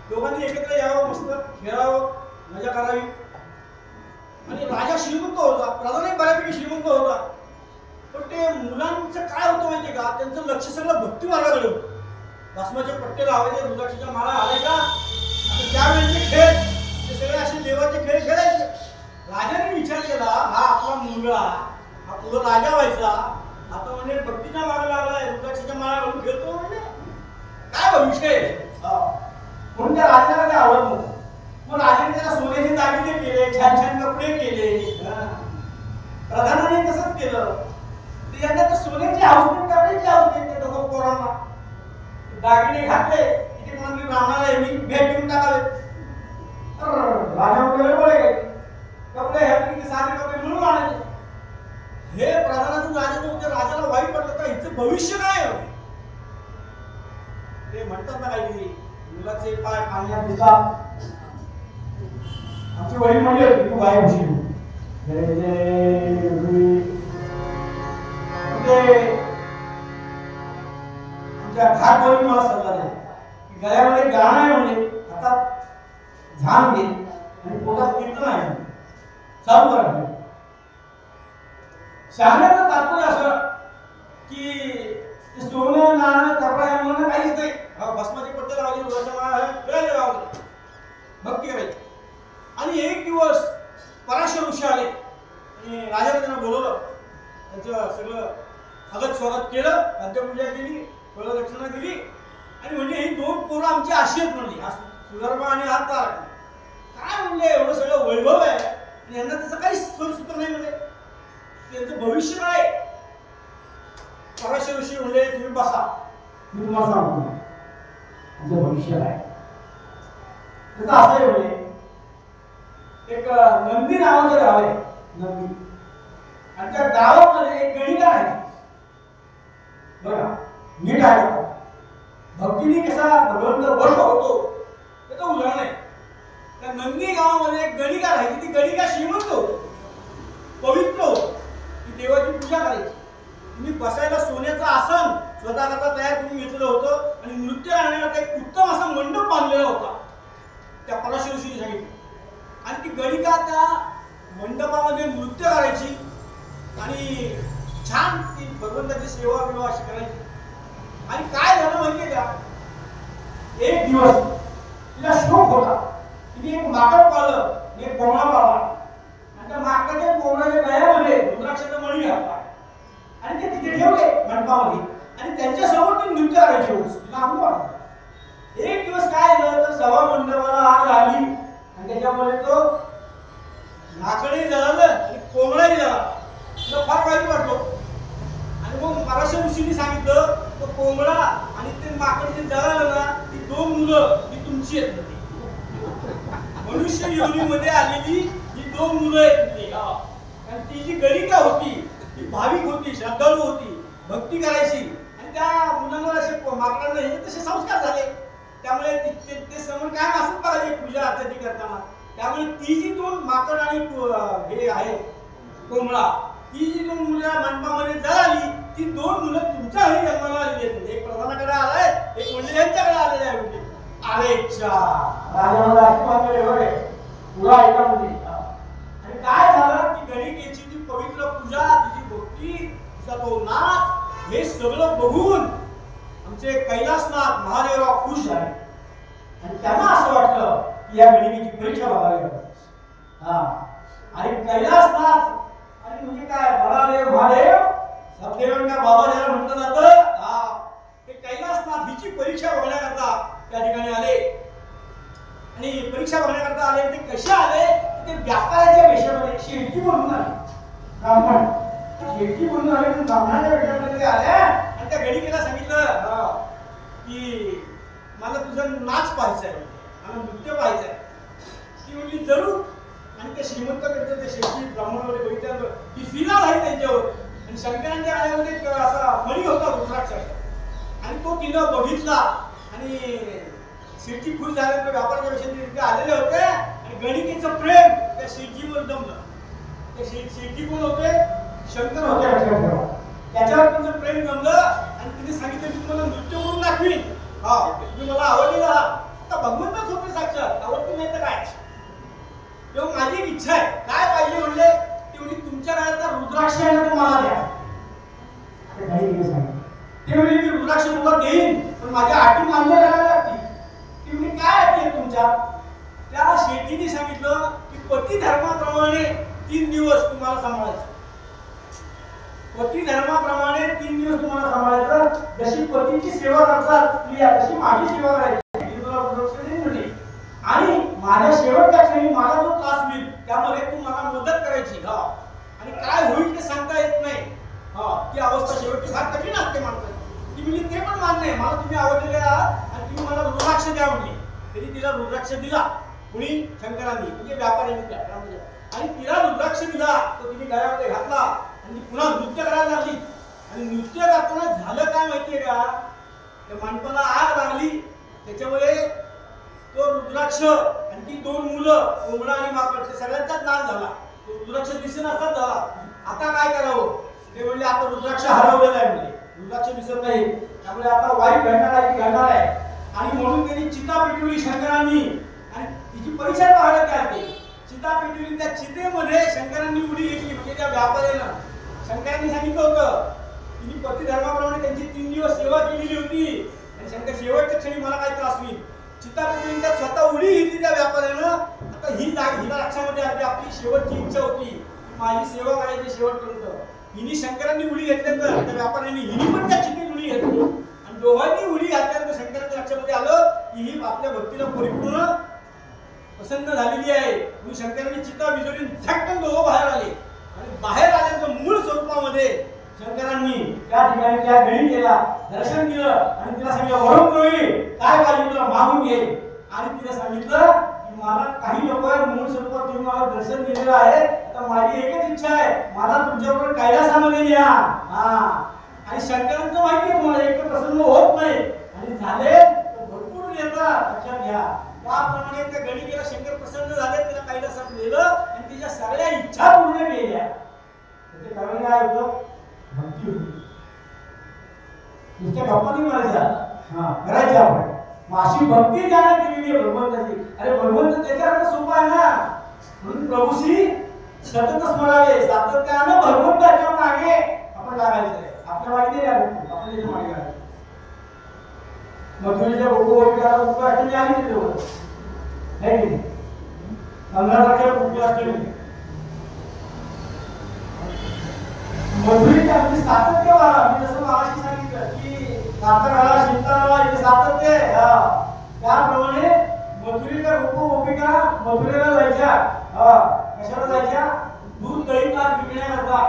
दोघांनी एकत्र यावं, मस्त खेळावं, मजा करावी. आणि राजा श्रीमंत होता, प्रधानही बऱ्यापैकी श्रीमंत होता. पण ते मुलांचं काय होतं माहितीये का, त्यांचं लक्ष सगळं भक्ती मार्गाकडे होतं. भस्माचे पट्टे लावायचे, रुद्राक्षाच्या माळा घालायच्या. आता त्यावेळेचे खेळ ते सगळे असे देवाचे खेळ खेळायचे. राजाने विचार केला, हा आपला मुलगा, हा पुढे राजा व्हायचा, आता म्हणजे भक्तीच्या मागे लागलाय, रुद्राक्षाच्या माळा घालून खेळतो म्हणजे काय भविष्य. म्हणून त्या राजाला ते आवडत नव्हतं. मग राजाने त्याला सोन्याचे दागिने केले, छान छान कपडे केले. प्रधानाने तसंच केलं. ते यांना सोन्याची हाऊस, कपड्याची हाऊस त्या दोघं पोरांना. दागिने घातले की ते म्हणून ब्राह्मणाला यांनी भेट देऊन टाकावे. राजा वगैरे बरे काय कपडे घातले की साधे कपडे मिळून आणायचे. हे प्रधानातून राजाचं होते. राजाला वाईट पडलं तर हिचं भविष्य काय. ते म्हणतात ना काही मुलाचे पाय पाण्यात दिसतात. आमची वडील म्हणजे तू गाय होशील. आमच्या घाटवरून मला सल्ला दिला की गळ्यामध्ये गाणं आहे म्हणजे हातात झान घे आणि पोटात कीर्तन आहे चालू करा. शहाण्याचं तात्पर्य असं की सोनं नाणं कपडा गुरुदक्षिणा दिली आणि म्हणले ही दोन पोरं आमची अशी आहेत म्हणली, सुधर्मा आणि हा तारक. काय म्हणले एवढं सगळं वैभव आहे आणि यांना त्याचं काही सूत्र नाही म्हणजे त्यांचं भविष्य काय. पराशर ऋषी म्हणले तुम्ही बसा, मी तुम्हाला सांगतो तुमचं भविष्य काय. त्याचं असं आहे म्हणजे एक नंदी नावाचं गाव आहे, नंदी, आणि त्या गावामध्ये एक गणिका आहे बघा, नीट आहे. भक्तीने कसा भगवंत वश होतो त्याचं उदाहरण आहे. त्या नंदी गावामध्ये एक गणिका राहायची. ती गणिका श्रीमंत होती, पवित्र होती, ती देवाची पूजा करायची. तुम्ही बसायला सोन्याचं आसन स्वतःकरता तयार करून घेतलेलं होतं आणि नृत्य करण्याकरता एक उत्तम असा मंडप बांधलेला होता त्या पराशर ऋषीने सांगितलं. आणि ती गणिका त्या मंडपामध्ये नृत्य करायची आणि छान ती भगवंताची सेवा बिवा अशी करायची. आणि काय झालं माहितीये का, एक दिवस तिला शोक होता. तिने एक माकड पाळलं, एक कोंबडा पाळला आणि त्या माकडाच्या कोंबड्याच्या गळ्यामध्ये रुद्राक्षाचा मणी घातला आणि ते तिथे ठेवले मंडपामध्ये आणि त्यांच्यासमोर ती नृत्य करायची रोज. तिला आनंद वाटला. एक दिवस काय झालं तर सभा मंडपाला आग आली आणि त्याच्यामुळे तो माकडही जळालं आणि कोंबडाही जळाला. तिला फार वाईट वाटलं आणि मग पराशर ऋषींनी सांगितलं तो कोंबडा आणि ते माकड जे जळालं ना, ती दोन मुलं ती तुमची आहेत. मनुष्य योनीमध्ये आलेली ही दोन मुलं आहेत ती. आणि ती जी गणिका होती ती भाविक होती, श्रद्धाळू होती, भक्ती करायची आणि त्या मुलांवर असे माकडांना हे तसे संस्कार झाले. त्यामुळे ते समोर काय असत पाहिजे पूजा अर्चा करताना. त्यामुळे ती जी दोन माकड आणि हे आहे कोंबडा, ती जी दोन मुलं मंडपामध्ये जळाली, ती दोन मुलं तुमच्या घरी जन्माला आलेली आहेत. एक प्रधानाकडे आलाय, एक म्हणजे यांच्याकडे आलेले आहे. म्हणजे अरे राजाला पुरा ऐकामध्ये. आणि काय झालं की गणिकेची ती पवित्र पूजा, तिची भक्ती, तिचा तो नाच, हे सगळं बघून आमचे कैलासनाथ महादेवराव खुश झाले आणि त्यांना असं वाटलं की या गणिकेची परीक्षा बघावी लागेल. आणि कैलासनाथ आणि म्हणजे काय महादेव, महादेव सबदेवांना बाबा ज्याला म्हटलं जातं, ते कैलासनाथ हिची परीक्षा बघण्याकरता त्या ठिकाणी आले. आणि परीक्षा बघण्याकरता आले. ते कसे आले, ते व्यापाराच्या वेशामध्ये शेळकी म्हणून आले. ब्राह्मण शेळकी म्हणून आले, पण ब्राह्मणाच्या वेशामध्ये आल्या आणि त्या गणिकेला सांगितलं की मला तुझं नाच पाहायचा आहे, मला नृत्य पाहायचं आहे. ती म्हणली जरूर. आणि त्या श्रीमंताकडचं ते शेळकी ब्राह्मणामध्ये बघितलं की फिरा झाली त्यांच्यावर आणि शंकरांच्या गळ्यामध्ये असा मणी होता रुद्राक्षाचा आणि तो तिनं बघितला आणि शेळकी खुश झाल्यानंतर व्यापाराच्या विषयी आलेले होते आणि गणिकेचं प्रेम त्या शेळकीवर जमलं. त्या शेळकी कोण होते, शंकर होते. त्याच्यावर तुमचं प्रेम जमलं आणि तिने सांगितलं मी तुम्हाला नृत्य करून दाखवीन. तुम्ही मला आवडली झाला. आता भगवंतच होते साक्षात, आवडते नाही तर काय. तेव्हा माझी एक इच्छा आहे, काय पाहिजे म्हणले. ती म्हणजे तुमच्या काळात रुद्राक्ष आहे ना, तो मला द्या. ते म्हणजे मी रुद्राक्ष तुम्हाला देईन, पण माझ्या अटी मान्य करायला लागतील. ती म्हणजे काय अटी आहे तुमच्या. त्या शेठीने सांगितलं की पती धर्माप्रमाणे 3 दिवस तुम्हाला सांभाळायचं. पती धर्माप्रमाणे 3 दिवस तुम्हाला सांभाळायचं. जशी पतीची सेवा करतात स्त्रिया, तशी माझी सेवा करायची. आणि माझ्या शेवटच्या क्षणी मला जो त्रास होईल त्यामध्ये तू मला मदत करायची. आणि काय होईल ते सांगता येत नाही. ती अवस्था शेवटी फार कठीण असते माणसाची. ती म्हणजे ते पण मान्य आहे, मला तुम्ही आवडलेले आहात आणि तुम्ही मला रुद्राक्ष द्या म्हणली. तरी तिला रुद्राक्ष दिला कुणी, शंकरांनी, म्हणजे व्यापाऱ्यांनी द्या. आणि तिला रुद्राक्ष दिला तो तिने गळ्यामध्ये घातला आणि ती पुन्हा नृत्य करायला लागली. आणि नृत्य करताना झालं काय माहितीये का, त्या माणसाला आग लागली. त्याच्यामुळे तो रुद्राक्ष आणि ती 2 मुलं कोंबडा आणि माकड सगळ्यांचाच नाश झाला. तो रुद्राक्ष दिसेन असाच झाला. आता काय करावं, ते म्हणले आता रुद्राक्ष हरवलेला आहे, म्हणजे रुद्राक्ष दिसत नाही. त्यामुळे आता वाईट घडणार आहे. आणि म्हणून त्यांनी चिता पेटवली शंकरांनी आणि तिची परीक्षा पाहायला तयार केली. चिता पेटवली, त्या चितेमध्ये शंकरांनी उडी घेतली. म्हणजे त्या व्यापाऱ्यानं शंकरांनी सांगितलं होतं तिने पती धर्माप्रमाणे त्यांची 3 दिवस सेवा केलेली होती आणि शंकर शेवटच्या क्षणी मला काय त्रास होईल. चिता पेटवली, त्या स्वतः उडी घेतली त्या व्यापाऱ्यानं. आता ही जाग हिला लक्षामध्ये आली आपली शेवटची इच्छा होती माझी सेवा करायची शेवटपर्यंत. हिनी शंकरांनी उडी घेतल्यानंतर त्या व्यापाऱ्यांनी हिनी पण त्या चितेत उडी घेतली आणि दोघांनी उडी घातल्यानंतर शंकराच्या लक्षामध्ये आलं की ही आपल्या भक्तीला परिपूर्ण प्रसन्न झालेली आहे. म्हणून शंकरांनी चिता विजवली, झटकन दोघं बाहेर आले आणि बाहेर आल्यानंतर मूळ स्वरूपामध्ये शंकरांनी त्या ठिकाणी त्या गणी केला, दर्शन दिलं आणि तिला सांगितलं वरून द्रोही काय पाहिजे तुला मागून घे. आणि तिला सांगितलं की मला काही लोक मूळ स्वरूपात तुम्ही मला दर्शन दिलेलं आहे, आता माझी एकच इच्छा आहे, मला तुमच्याबरोबर कैलासामध्ये या. आणि शंकरांचं माहिती आहे तुम्हाला एक प्रसन्न होत नाही आणि झाले तर भरपूर येतात, लक्षात घ्या. त्याप्रमाणे त्या गणिकेला शंकर प्रसन्न झाले, त्याला कैलासात नेलं आणि तिच्या सगळ्या इच्छा पूर्ण केल्या. त्याचे कारण काय होतं? भक्ती होती. नुसत्या गप्पा नाही मारायच्या, करायच्या आपण. मग अशी भक्ती ज्याने केलेली आहे भगवंताची, अरे भगवंत त्याच्याकडे सोपा आहे ना. म्हणून प्रभूशी सतत स्मरावे, सातत्यानं भगवंताच्या मागे आपण लागायचं आहे. आपल्या मागे नाही लागतो, आपण त्याच्या मागे लागायचं. मथुरेच्या गोकुळाला गोकुळाष्टमी आली तिथे आहे की 15 तारखेला गोकुळाष्टमी. मथुरेच्या अगदी सातत्य वाला, मी जसं मागाशी सांगितलं की साताराला शिंताला इथे सातत्य त्याप्रमाणे मथुरेच्या गोपिका मथुरेला जायच्या. कशाला जायच्या? दूध दही ताक विकण्याकरता.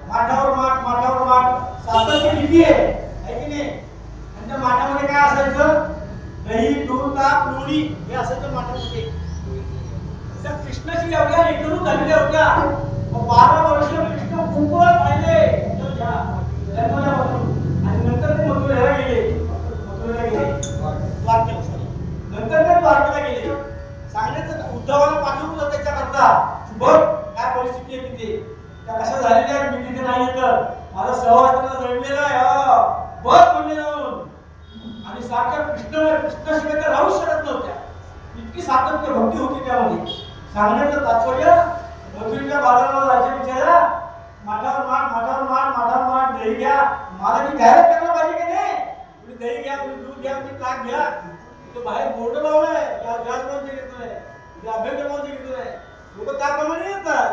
माठावर माठ सातत्य किती आहे की नाही? आणि त्या माठामध्ये काय असायचं? दही दूध ताक लोणी हे असायचं माठामध्ये. त्या कृष्णाची एवढ्या एकरूप झालेल्या होत्या. 12 वर्ष कृष्ण गोकुळात राहिले जन्मल्यापासून आणि नंतर ते मथुरेला गेले. नंतर ते द्वारकेला गेले. सांगण्याचं उद्धवाला पाठवून होतं त्याच्याकरता, बघ काय परिस्थिती आहे तिथे, त्या कशा झालेल्या आहेत, मी तिथे नाही तर माझा सहवास त्याला जडलेला आहे, बघ म्हणले जाऊन. आणि सारख्या कृष्णाशिवाय त्या राहू शकत नव्हत्या, इतकी सातत्य भक्ती होती त्यामध्ये. सांगण्याचं तात्पर्य मथुरेच्या बाजाराला जायच्या बिचारा माठावर माठ दही घ्या. मला ती जाहिरात करायला पाहिजे की नाही? तुम्ही दही घ्या, तुम्ही दूध घ्या, तुम्ही ताक घ्या. तो बाहेर बोर्ड लावलाय, या गॅस कोणते घेतोय, या अभ्यंकर कोणते घेतोय, लोक त्याप्रमाणे येतात.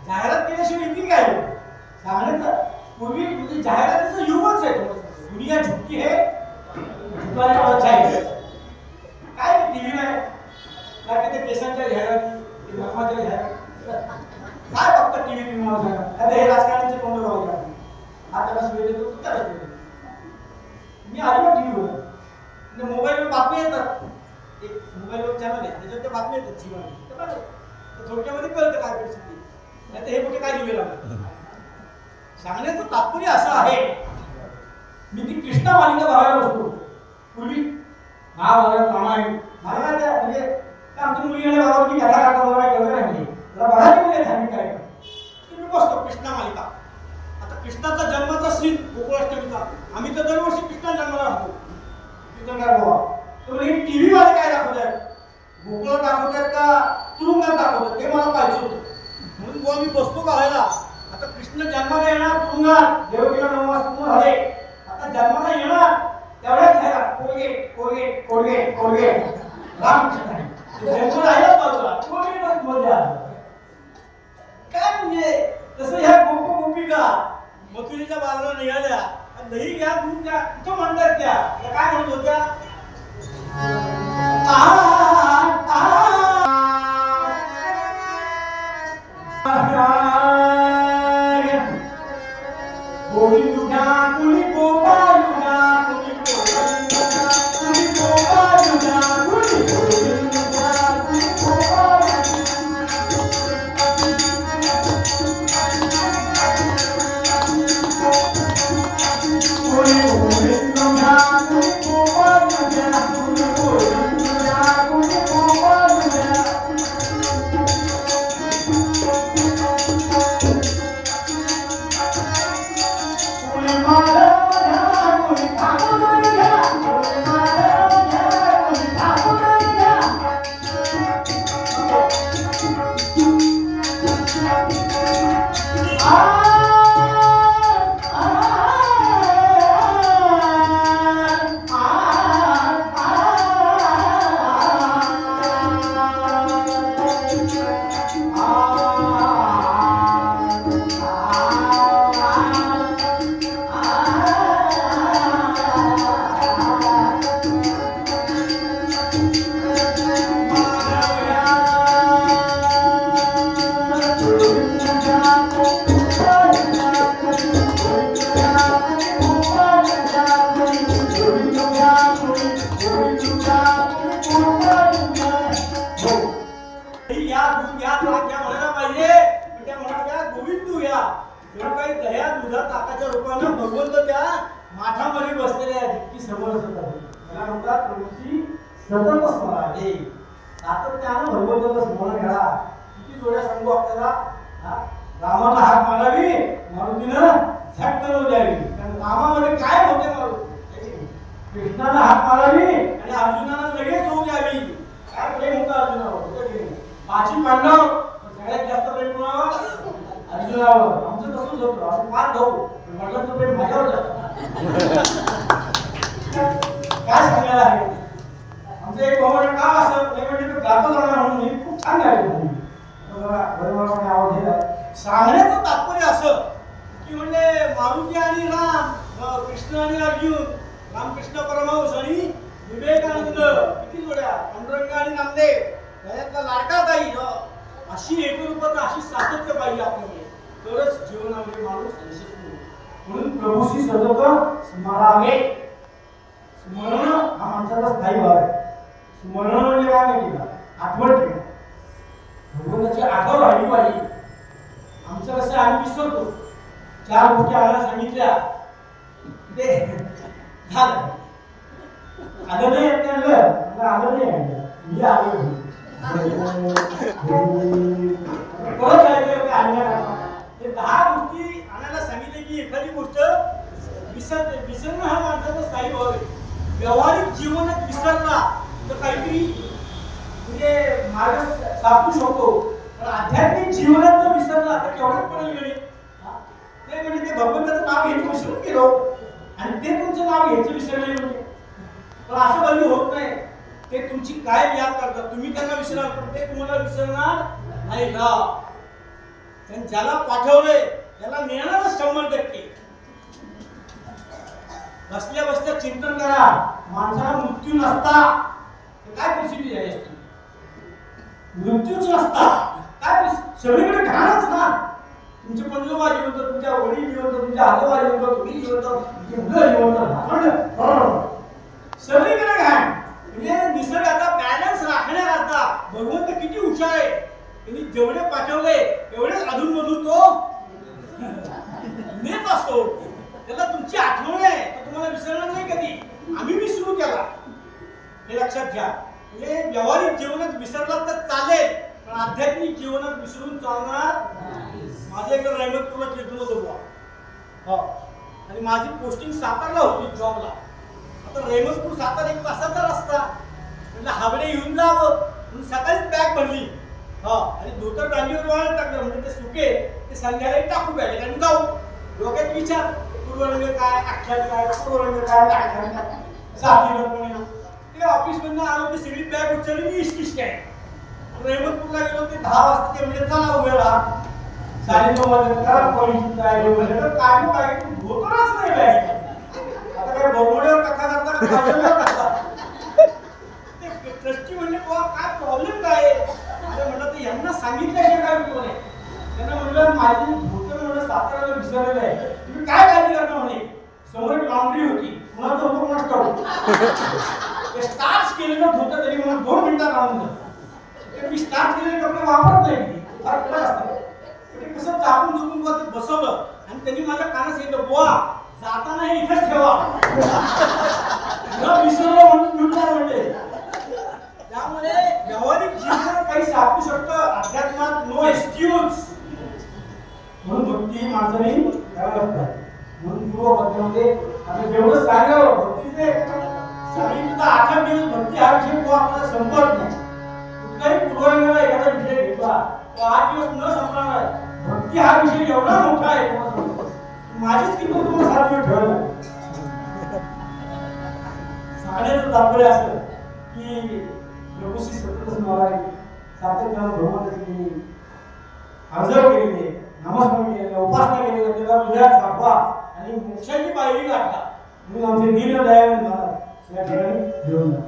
जाहिरात केल्याशिवाय येतील काय? सांगण्याचं पूर्वी म्हणजे जाहिरातीचं युगच आहे. दुनिया झुकती है काय टीव्ही नाही काय ते केसांच्या जाहिराती, नफाच्या जाहिराती काय फक्त टीव्ही तुम्ही मला सांगा. आता हे राजकारणाचे कोण लावले आता कसं वेळ देतो त्याला मी आलो टीव्हीवर म्हणजे मोबाईलवर बातमी येतात. एक मोबाईलवर चॅनल आहे त्याच्यात त्या बातमी येतात जीवन थोडक्यामध्ये कळतं काय परिस्थिती. नाही तर हे कुठे काय दिवे लागलं. सांगण्याचं तात्पर्य असं आहे, मी ती कृष्णा मालिका बघायला बसतो पूर्वी महाभारत रामायण महाराजा म्हणजे आमची मुली आणि बाबा की कथा काढता मला काय कळलं नाही. मला बघायची मुली धार्मिक कार्यक्रम मी बसतो कृष्णा मालिका. आता कृष्णाचा जन्माचा सीन गोकुळाष्टमीचा आम्ही तर दरवर्षी कृष्णा जन्माला राहतो तिथं काय बाबा. तर म्हणजे टीव्ही वाले काय दाखवतात, गोकुळात दाखवतात का तुरुंगात दाखवतात ते मला पाहिजे होतं. म्हणून बुवा मी बसतो बघायला. आता कृष्ण जन्माला येणार तुरुंगात, देवकीला 9 मास पूर्ण झाले. आता जन्माला येणार तेवढ्याच झाला Colgate Colgate Colgate Colgate Ramakrishna जन्म राहिला बाजूला कोलगेटच मध्ये आलं. काय म्हणजे तसं ह्या गोपिका मथुरेच्या बाजाराला निघाल्या, दही घ्या दूध घ्या कुठं म्हणतात त्या काय म्हणत होत्या? गोविंदुगा कुणी गोपालुगा कुणी गोविंदुगा कुणी गोपालुगा कुणी गोविंदुगा कुणी गोपालुगा कुणी गोविंदुगा कुणी गोपालुगा कुणी गोविंदुगा आपल्याला प्रभूची सतत स्मरावे, सातत्यानं भगवंताचं स्मरण करा. किती जोड्या सांगू आपल्याला, रामाला हाक मारावी, मारुतीनं झटकन द्यावी. कारण रामामध्ये काय होते मारुती, कृष्णाला हाक मारावी आणि अर्जुनाला लगेच होऊ द्यावी. काय प्रेम होतं अर्जुनावर, पाची पांडव सगळ्यात जास्त प्रेम कोणावर, अर्जुनावर. आमचं तसंच होतं, आम्ही 5 भाऊ, वडिलांचं प्रेम माझ्यावर जास्त. काय सांगायला आहे, आमचं एक भाऊ का असं नाही म्हणजे तो गातो जाणार म्हणून खूप छान गायतो. बरोबर आवाज दिला. सांगण्याचं तात्पर्य असं की म्हणजे मारुती आणि राम, कृष्ण आणि अर्जुन, रामकृष्ण परमहंस आणि विवेकानंद, किती जोड्या, पांडुरंग आणि नामदेव, त्याच्यातला लाडका ताई, अशी एकरूपता, अशी सातत्य पाहिजे आपल्याकडे, तरच जीवनामध्ये माणूस यशस्वी होतो. म्हणून प्रभूशी सतत स्मरावे. स्मरण हा माणसाचा स्थायी भाव आहे. स्मरण म्हणजे काय माहिती का, आठवण ठेवणं, भगवंताची आठवण राहिली पाहिजे. आमचं कसं आम्ही विसरतो. 4 गोष्टी आम्हाला सांगितल्या ते झालं, आलं नाही येत आणलं, आलं नाही आणलं, मी आलो परत जायचं आणल्या. ते 10 गोष्टी आणायला सांगितले की एखादी गोष्ट विसरते. विसरणं हा माणसाचा स्थायी भाव आहे. व्यावहारिक जीवनात विसरला तर काहीतरी म्हणजे मार्ग सापडू शकतो, पण आध्यात्मिक जीवनात जर विसरला तर केवढ्यात पडेल गणे. नाही म्हणजे ते भगवंताचं नाव घ्यायचं विसरून गेलो आणि ते तुमचं नाव घ्यायचं विसरले म्हणजे. पण असं कधी होत नाही. ते तुमची काय याद करतात, तुम्ही त्यांना विसराल पण ते तुम्हाला विसरणार नाही का. त्यांनी ज्याला पाठवले त्याला नेणारच 100%. बसल्या बसल्या चिंतन करा, माणसाला मृत्यू नसता तर काय परिस्थिती झाली असती. मृत्यूच नसता काय सगळीकडे घाणच ना. तुमचे पंजोबा जिवंत, तुमच्या वडील जिवंत, तुमच्या आजोबा जिवंत, तुम्ही जिवंत, तुमची मुलं जिवंत, सगळीकडे घाण. म्हणजे निसर्गाचा बॅलन्स राखण्याकरता भगवंत किती हुशार आहे. त्यांनी जेवढे पाठवले तेवढेच अधूनमधून तो नेत असतो. त्याला तुमची आठवण आहे, तो तुम्हाला विसरणार नाही कधी. आम्ही विसरू त्याला, हे लक्षात घ्या. म्हणजे व्यावहारिक जीवनात विसरला तर चालेल, पण आध्यात्मिक जीवनात विसरून चालणार. माझ्या इकडे रहमतपूरला कीर्तन होतो बुवा, आणि माझी पोस्टिंग सातारला होती जॉबला. आता रहमतपूर सातारा 1 तासाचा रस्ता. म्हणजे हावडे येऊन जावं म्हणून सकाळीच बॅग भरली आणि धोतर गांडीवर वाळत टाकलं. म्हणजे ते सुके ते संध्याकाळी टाकू बॅग आणि जाऊ. डोक्यात विचार, पूर्वरंग काय, आख्यान काय, पूर्वरंग काय, आख्यान काय, साथी नको. ते ऑफिस मधून आलो की सगळी बॅग उचलली मी इष्टिष्ट आहे. रहमतपूरला गेलो ते 10 वाजता ते म्हणजे चला उभे राहा. 9:30 वाजता करा पॉलिसी काय वगैरे काढून काय होतच नाही बॅग. आता काय बोर्डवर कथा करता ते ट्रस्टी म्हणजे काय प्रॉब्लेम काय आहे म्हणलं. तर यांना सांगितल्याशिवाय काय कोण आहे. त्यांना म्हणलं माझी धोतर म्हणलं साताराला विसरलेलं आहे, तुम्ही काय काळजी करता म्हणे. समोर लॉन्ड्री होती, कुणाचं होतं कोणाच ठाऊक. स्टार्च केलेलं धोतर तरी मला 2 मिनिटात राहून जातं. मी स्टार्च केलेले कपडे वापरत नाही, फार कडक असतात. ते कसं चापून चुकून ते बसवलं आणि त्यांनी माझ्या कानात सांगितलं, बुवा जाताना हे इथेच ठेवा, विसरलं म्हणले. त्यामुळे व्यावहारिक जीवनात काही सापडू शकतं, अध्यात्मात नो एक्सक्यूज. म्हणून भक्ती माणसाने करायला लागतात. म्हणून पूर्वपद्यामध्ये आम्ही जेवढं सांगावं भक्तीचे सांगितलं तर 8 दिवस भक्ती हा विषय तो आपल्याला संपत नाही. कुठल्याही पूर्वरंगाला एखादा विषय घेतला तो 8 दिवस न संपणार आहे. भक्ती हा विषय एवढा मोठा आहे, माझीच किंमत तुम्हाला 7 दिवस ठेवलं. सांगण्याचं तात्पर्य असं की प्रभूशी सतत स्मरावे, सातत्यानं भगवंताची अर्जव केलेली, नमस्कार केलेला, उपासना केलेली, त्याला हृदयात साठवा आणि मोक्षाची पायरी गाठा. म्हणून आमचे दीनदयाळ महाराज या ठिकाणी घेऊन जा.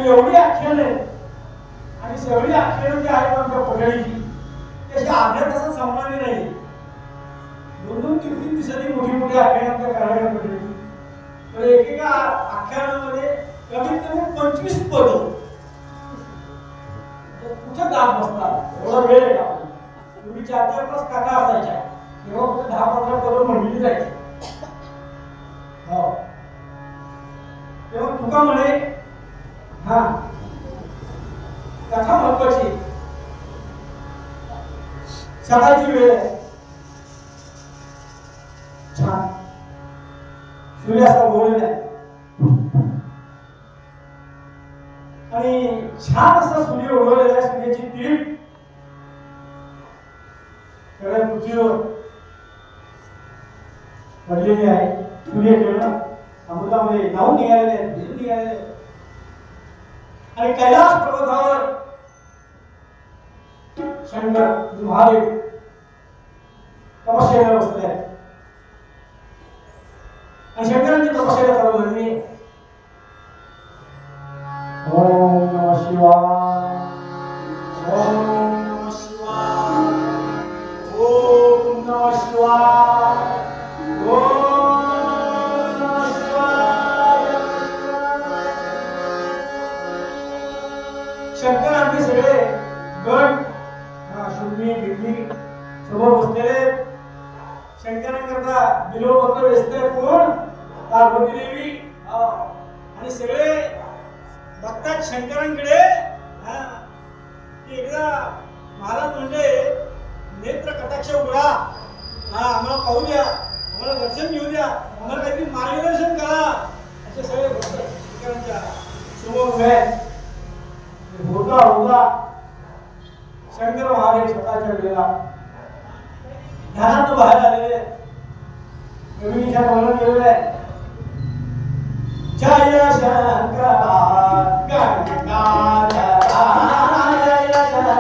एवढी आख्यान आहे आणि सगळी आख्यान जी आहेत आमच्या पगडीची त्याची अर्ध्या तासात संपणारी नाही. 2-2, 3-3 दिवसांनी मोठी मोठी आख्यान आमच्या करायला पगडीची. तर एकेका आख्यानामध्ये कमीत कमी 25 पद कुठं गात बसतात एवढा वेळ आहे का? तुम्ही 4-4 तास काका असायच्या तेव्हा कुठे 10-15 पद म्हणली जायची. हो तेव्हा तुका म्हणे हा कथा महत्वाची. सकाळची वेळ आहे, छान सूर्यास्त उगवलेला आहे आणि छान असा सूर्य उगवलेला आहे. सूर्याची तीर सगळ्या पृथ्वीवर पडलेली आहे. सूर्यकिरण अमृतामध्ये नाहून निघालेले आहेत, भिजून निघालेले आहेत आणि कैलास पर्वतावर शंकर महादेव तपश्चर्याला बसले आहेत आणि शंकरांची तपश्चर्या चालू झाली. ओम नमः शिवाय, ओम नमः शिवाय, ओम नमः शिवाय, ओम नमः शिवाय. शंकरांचे सगळे गण शून्य गिरणी समोर बसलेले. शंकरांकरता बिल्वपत्र वेचते कोण? पार्वती देवी. आणि सगळे बघतात शंकरांकडे. एकदा महाराज म्हणजे नेत्र कटाक्ष उघडा, आम्हाला पाहू द्या, आम्हाला दर्शन घेऊ द्या, आम्हाला काहीतरी मार्गदर्शन करा. असे सगळे भक्त शंकरांच्या समोर उभे आहेत. होता होता शंकर महादेव स्वतःच्या वेळेला ध्यानात बाहेर आलेले कवीच्या वर्णन केलेलं आहे. जय शंकरा गंगाधरा जय शंकरा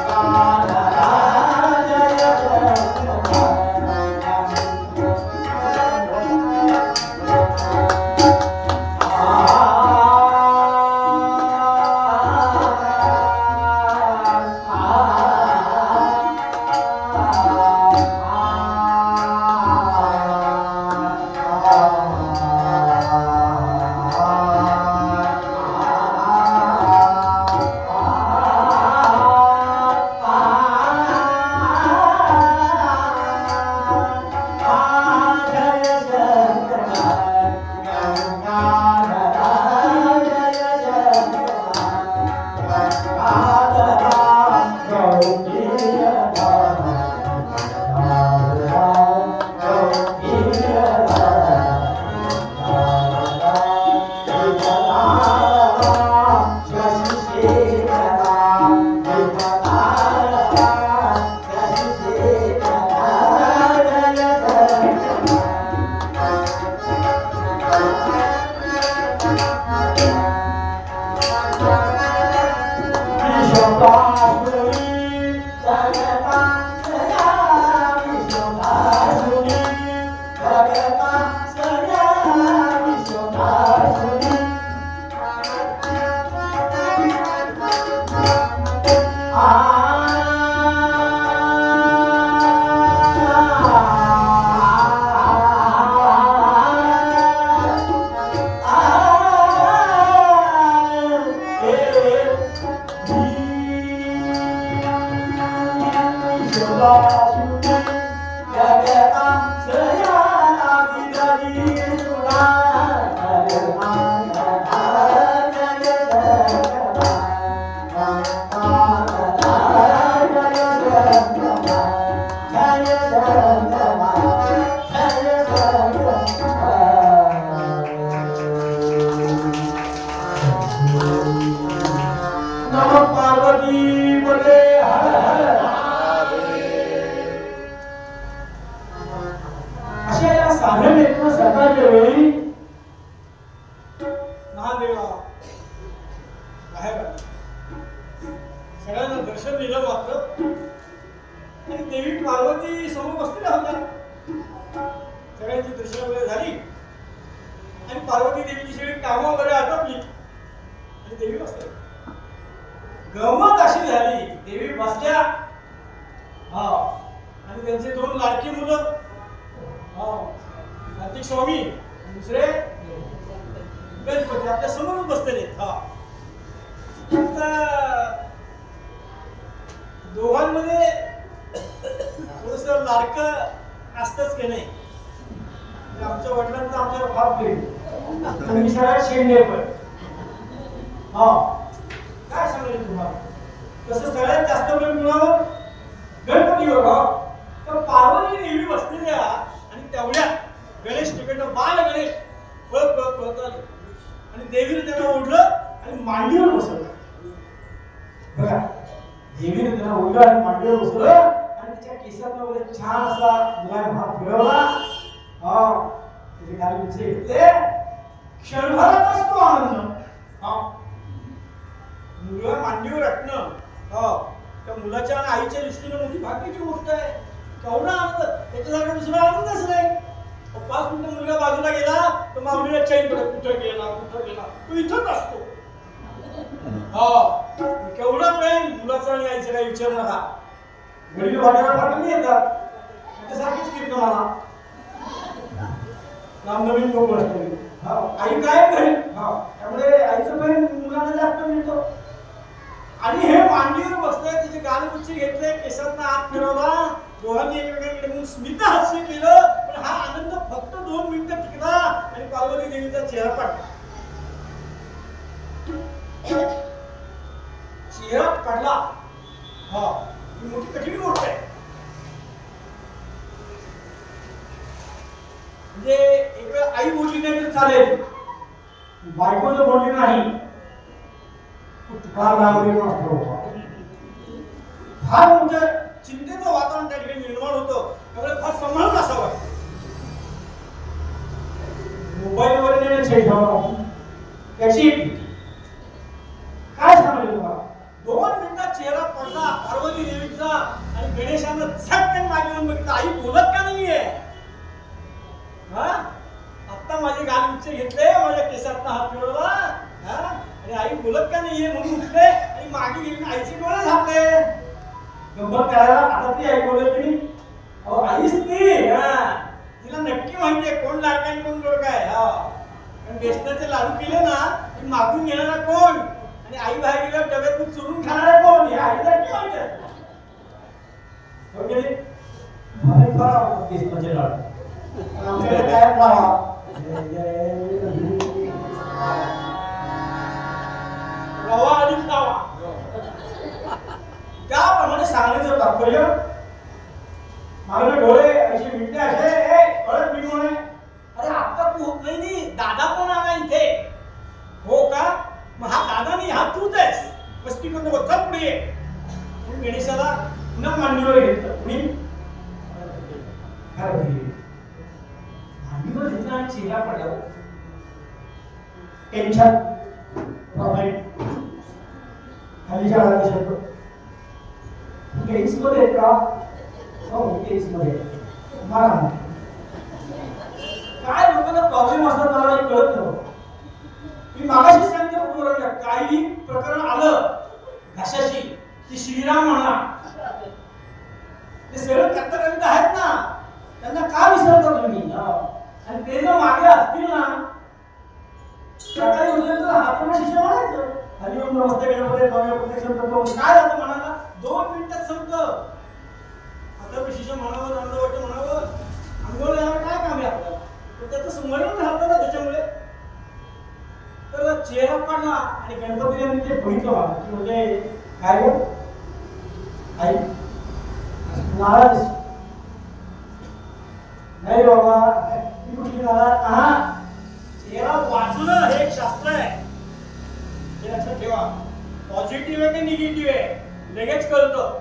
गंगाधरा जय शंकरा. आई बोलली नाही तर चालेल, बायको जर बोलली नाही तुकार लागली नसतो. फार मोठं चिंतेचं वातावरण त्या ठिकाणी निर्माण होतं. त्यामुळे फार सांभाळून असावं. मोबाईलवर छेड ठेवा त्याची काय सांगेल तुम्हाला. 2 मिनिटात चेहरा पडला पार्वती देवीचा आणि गणेशानं झटकन मागे येऊन बघितलं. आई बोलत का नाहीये? आता माझे गाल उच्च घेतले, माझ्या केसात हात फिरवला आणि आई बोलत का नाहीये म्हणून उठले आणि मागे गेली. आईचे डोळे झाकले. गंमत करायला आता ती आई बोलत की नाही. अहो आईच ती. तिला नक्की माहितीये कोण लाडका आणि कोण लोडका आहे. कारण बेसनाचे लाडू केले ना की मागून घेणारा कोण आणि आई बाहेर गेल्यावर डब्यातून चुरून खाणारा कोण हे आईला नक्की माहिती आहे. मला फार आवडतात बेसनाचे लाडू. आमच्याकडे काय लावा रवा आणि खावा. त्याप्रमाणे सांगण्याचं तात्पर्य माझे डोळे असे मिटले असे कळत मी म्हणे अरे आता तू होत नाही. दादा कोण आला इथे? हो का? मग हा दादा नाही हा तूच आहेस. मस्ती करू नको चल पुढे ये. गणेशाला पुन्हा मांडीवर घेतलं. मी मांडीवर घेतलं आणि चेहरा पडला. टेन्शन प्रॉब्लेम खाली जाळा शब्द मध्ये का? हो मध्ये मला काय लोकांना प्रॉब्लेम असतात मला काही कळत नव्हतं. मी मागाशी सांगितलं बरोबर काही प्रकरण आलं घशाशी की श्रीराम म्हणा ते सगळे कथाकथित आहेत ना त्यांना का विसरता तुम्ही? आणि ते जर मागे असतील ना सकाळी उठल्यानंतर हाताने शिष्य म्हणायचं हरिओम नमस्ते गणपती भव्य प्रत्यक्षम करतो. काय झालं म्हणाला 2 मिनिटात संपलं. आता विशेष म्हणावं नंदवट म्हणावं अंघोळ यावर काय काम आहे आपल्याला. तर त्याचं स्मरण राहतं ना त्याच्यामुळे. तर चेहरा पडला आणि गणपतीने ते बघितलं मला की म्हणजे काय ग आई नाराज नाही बाबा मी कुठली नाराज. चेहरा वाचणं हे एक शास्त्र आहे. हे लक्षात ठेवा. पॉझिटिव्ह आहे की निगेटिव्ह आहे लगेच कळतं.